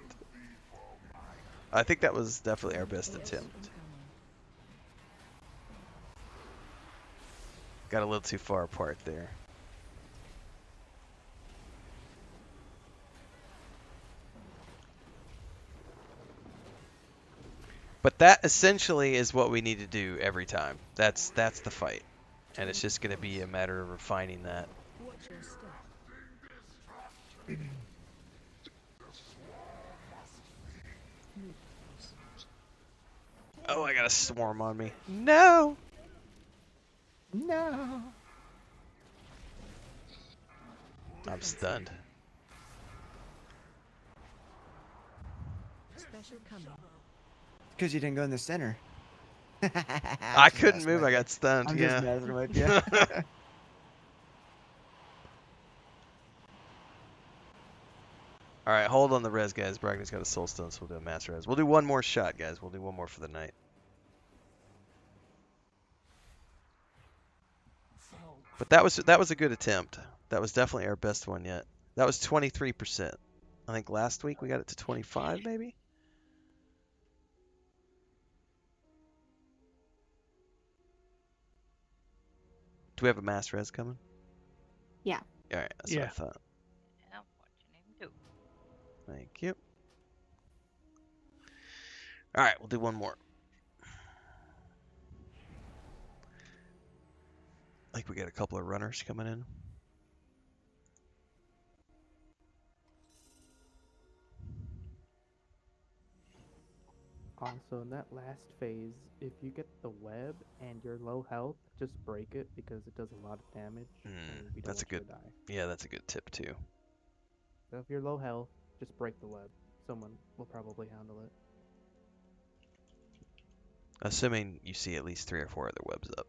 Speaker 3: I think that was definitely our best attempt. Got a little too far apart there. But that essentially is what we need to do every time. That's the fight. And it's just going to be a matter of refining that. Oh, I got a swarm on me. No!
Speaker 2: No.
Speaker 3: I'm stunned.
Speaker 2: Because you didn't go in the center.
Speaker 3: I couldn't move. I got stunned.
Speaker 2: I'm
Speaker 3: yeah.
Speaker 2: just messing with you.
Speaker 3: All right, hold on the res, guys. Bragner's got a soul stone, so we'll do a mass res. We'll do one more shot, guys. We'll do one more for the night. But that was a good attempt. That was definitely our best one yet. That was 23%. I think last week we got it to 25, maybe. Do we have a mass res coming?
Speaker 12: Yeah.
Speaker 3: All right, that's what I thought.
Speaker 5: I'm watching him do.
Speaker 3: Thank you. All right, we'll do one more. I think we got a couple of runners coming in.
Speaker 9: Also, in that last phase, if you get the web and you're low health, just break it because it does a lot of damage. And we don't
Speaker 3: That's a
Speaker 9: want you
Speaker 3: good.
Speaker 9: to die.
Speaker 3: Yeah, that's a good tip too.
Speaker 9: So if you're low health, just break the web. Someone will probably handle it.
Speaker 3: Assuming you see at least 3 or 4 other webs up.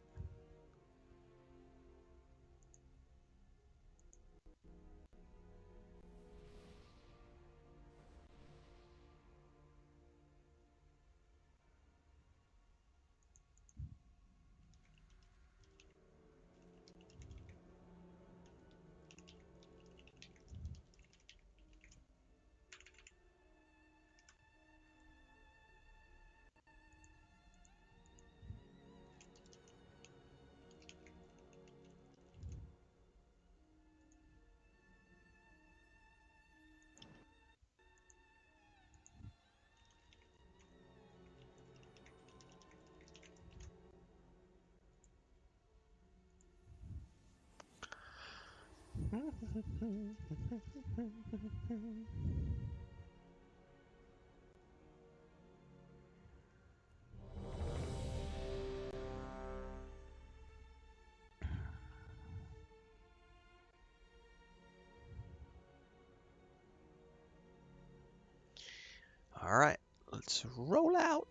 Speaker 3: All right, let's roll out.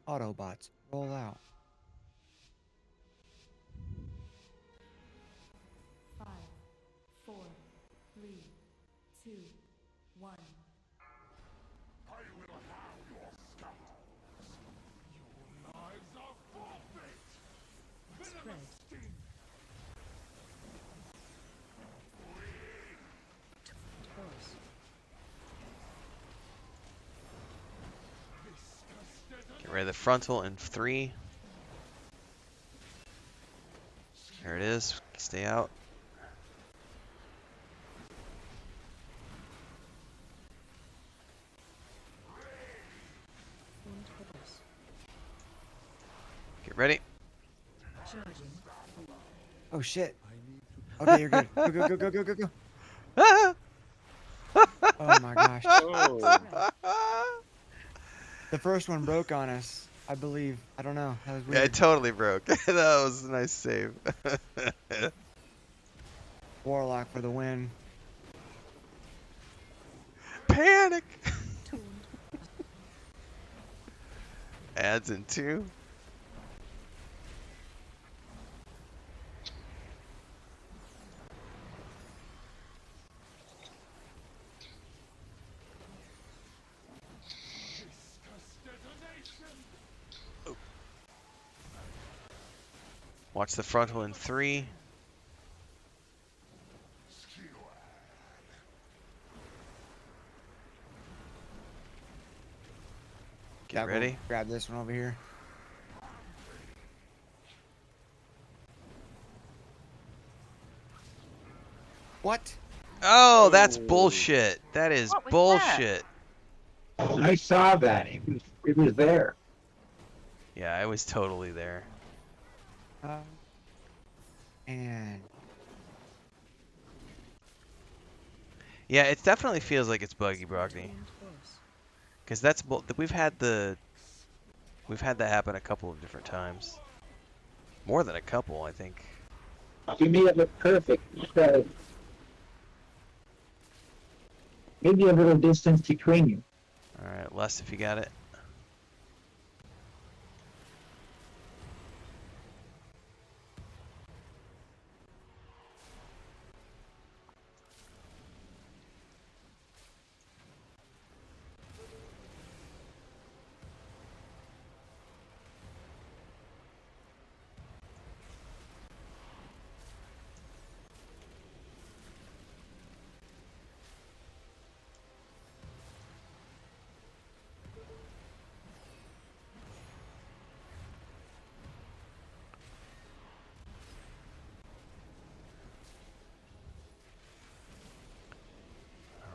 Speaker 2: Autobots, roll out.
Speaker 11: 5, 4, 3, 2, 1.
Speaker 8: I will have your scars. Your lives are forfeit. Venomous sting.
Speaker 3: Get rid of the frontal in 3. There it is. Stay out. Get ready.
Speaker 2: Oh shit. Okay, you're good. Go, go, go, go, go, go, go. Oh my gosh. The first one broke on us, I believe. I don't know. That was
Speaker 3: Yeah,
Speaker 2: weird.
Speaker 3: it totally broke. That was a nice save.
Speaker 2: Warlock for the win.
Speaker 3: Panic! Adds in 2. Watch the frontal in 3. Get
Speaker 2: Yeah, we'll
Speaker 3: ready.
Speaker 2: grab this one over here. What?
Speaker 3: Oh, that's bullshit. That is
Speaker 5: What was
Speaker 3: bullshit.
Speaker 15: I saw that. It was there.
Speaker 3: Yeah, I was totally there.
Speaker 2: And
Speaker 3: Yeah, it definitely feels like it's buggy, Brogny. Because that's we've had that happen a couple of different times. More than a couple, I think.
Speaker 15: You made it look perfect. Maybe a little distance between you.
Speaker 3: All right, Les, if you got it.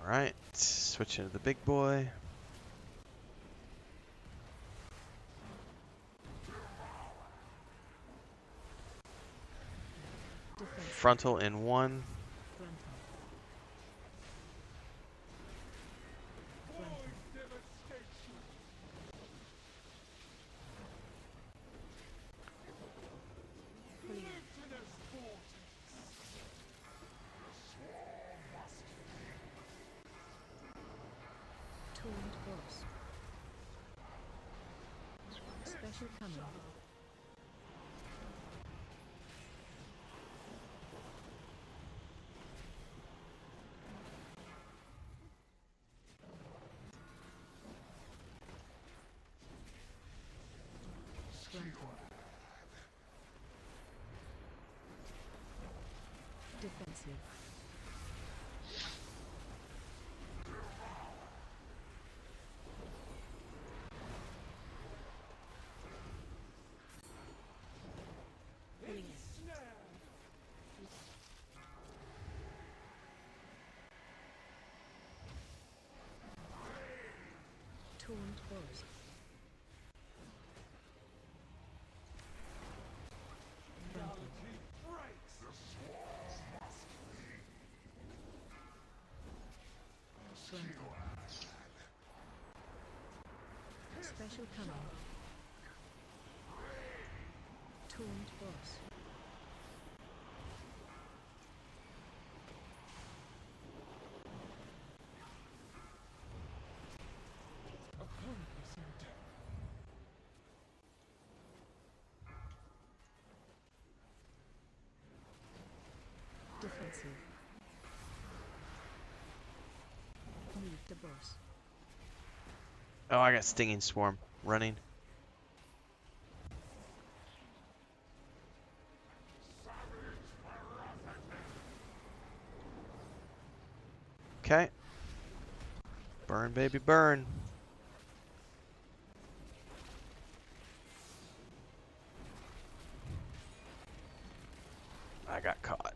Speaker 3: All right, switch into the big boy. Frontal in 1.
Speaker 11: Special coming. Defensive. Taunt burst.
Speaker 17: Special coming. Taunt boss. Defensive. Move the boss.
Speaker 3: Oh, I got Stinging Swarm running. Okay. Burn, baby, burn. I got caught.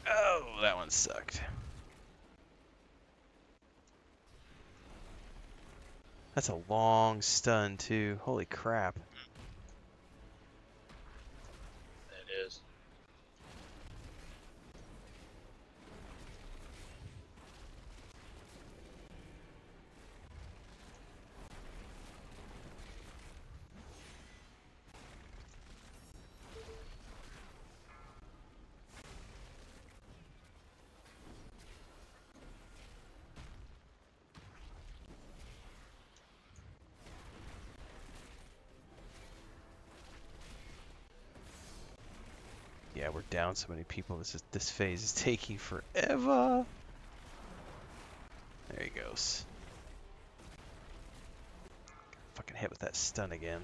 Speaker 3: Oh, that one sucked. That's a long stun too. Holy crap.
Speaker 16: It is.
Speaker 3: Yeah, we're down so many people. This phase is taking forever. There he goes. Fucking hit with that stun again.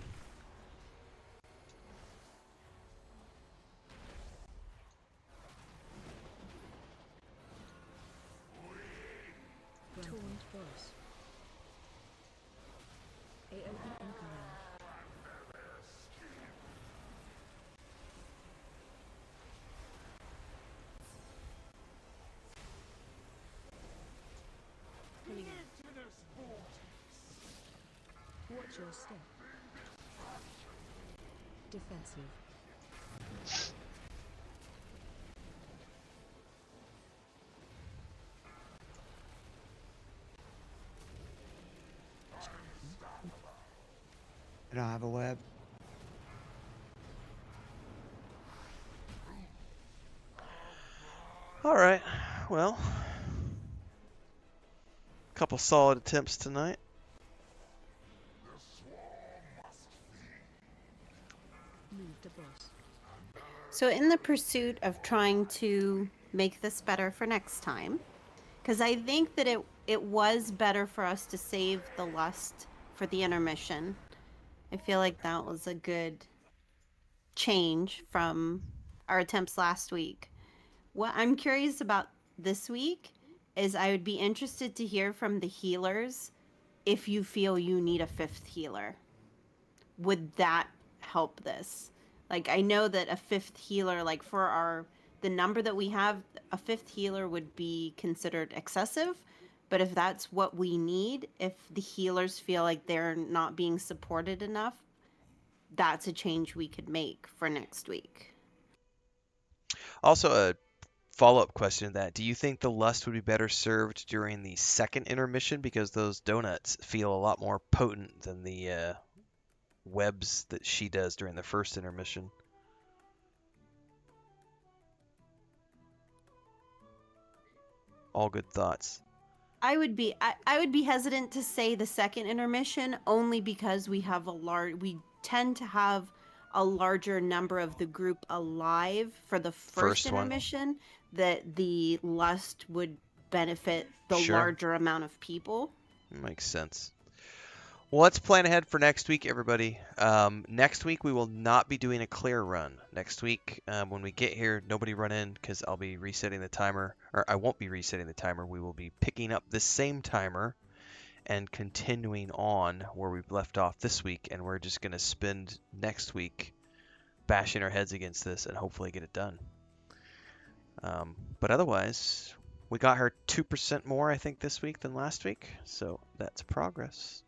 Speaker 17: Taunt boss. AoE incoming. Pulling out. Watch your step. Defensive.
Speaker 2: I don't have a web.
Speaker 3: Alright, well. Couple solid attempts tonight.
Speaker 17: Move the boss.
Speaker 12: So in the pursuit of trying to make this better for next time, because I think that it was better for us to save the lust for the intermission. I feel like that was a good change from our attempts last week. What I'm curious about this week is I would be interested to hear from the healers if you feel you need a 5th healer. Would that help this? Like, I know that a 5th healer, like for the number that we have, a 5th healer would be considered excessive. But if that's what we need, if the healers feel like they're not being supported enough, that's a change we could make for next week.
Speaker 3: Also, a follow-up question to that. Do you think the lust would be better served during the second intermission? Because those donuts feel a lot more potent than the webs that she does during the first intermission. All good thoughts.
Speaker 12: I would be hesitant to say the second intermission only because we tend to have a larger number of the group alive for the first
Speaker 3: one.
Speaker 12: intermission, that the lust would benefit the
Speaker 3: Sure.
Speaker 12: larger amount of people.
Speaker 3: Makes sense. Well, let's plan ahead for next week, everybody. Next week, we will not be doing a clear run. Next week, when we get here, nobody run in because I'll be resetting the timer. Or I won't be resetting the timer. We will be picking up the same timer and continuing on where we've left off this week. And we're just going to spend next week bashing our heads against this and hopefully get it done. But otherwise, we got her 2% more, I think, this week than last week. So that's progress.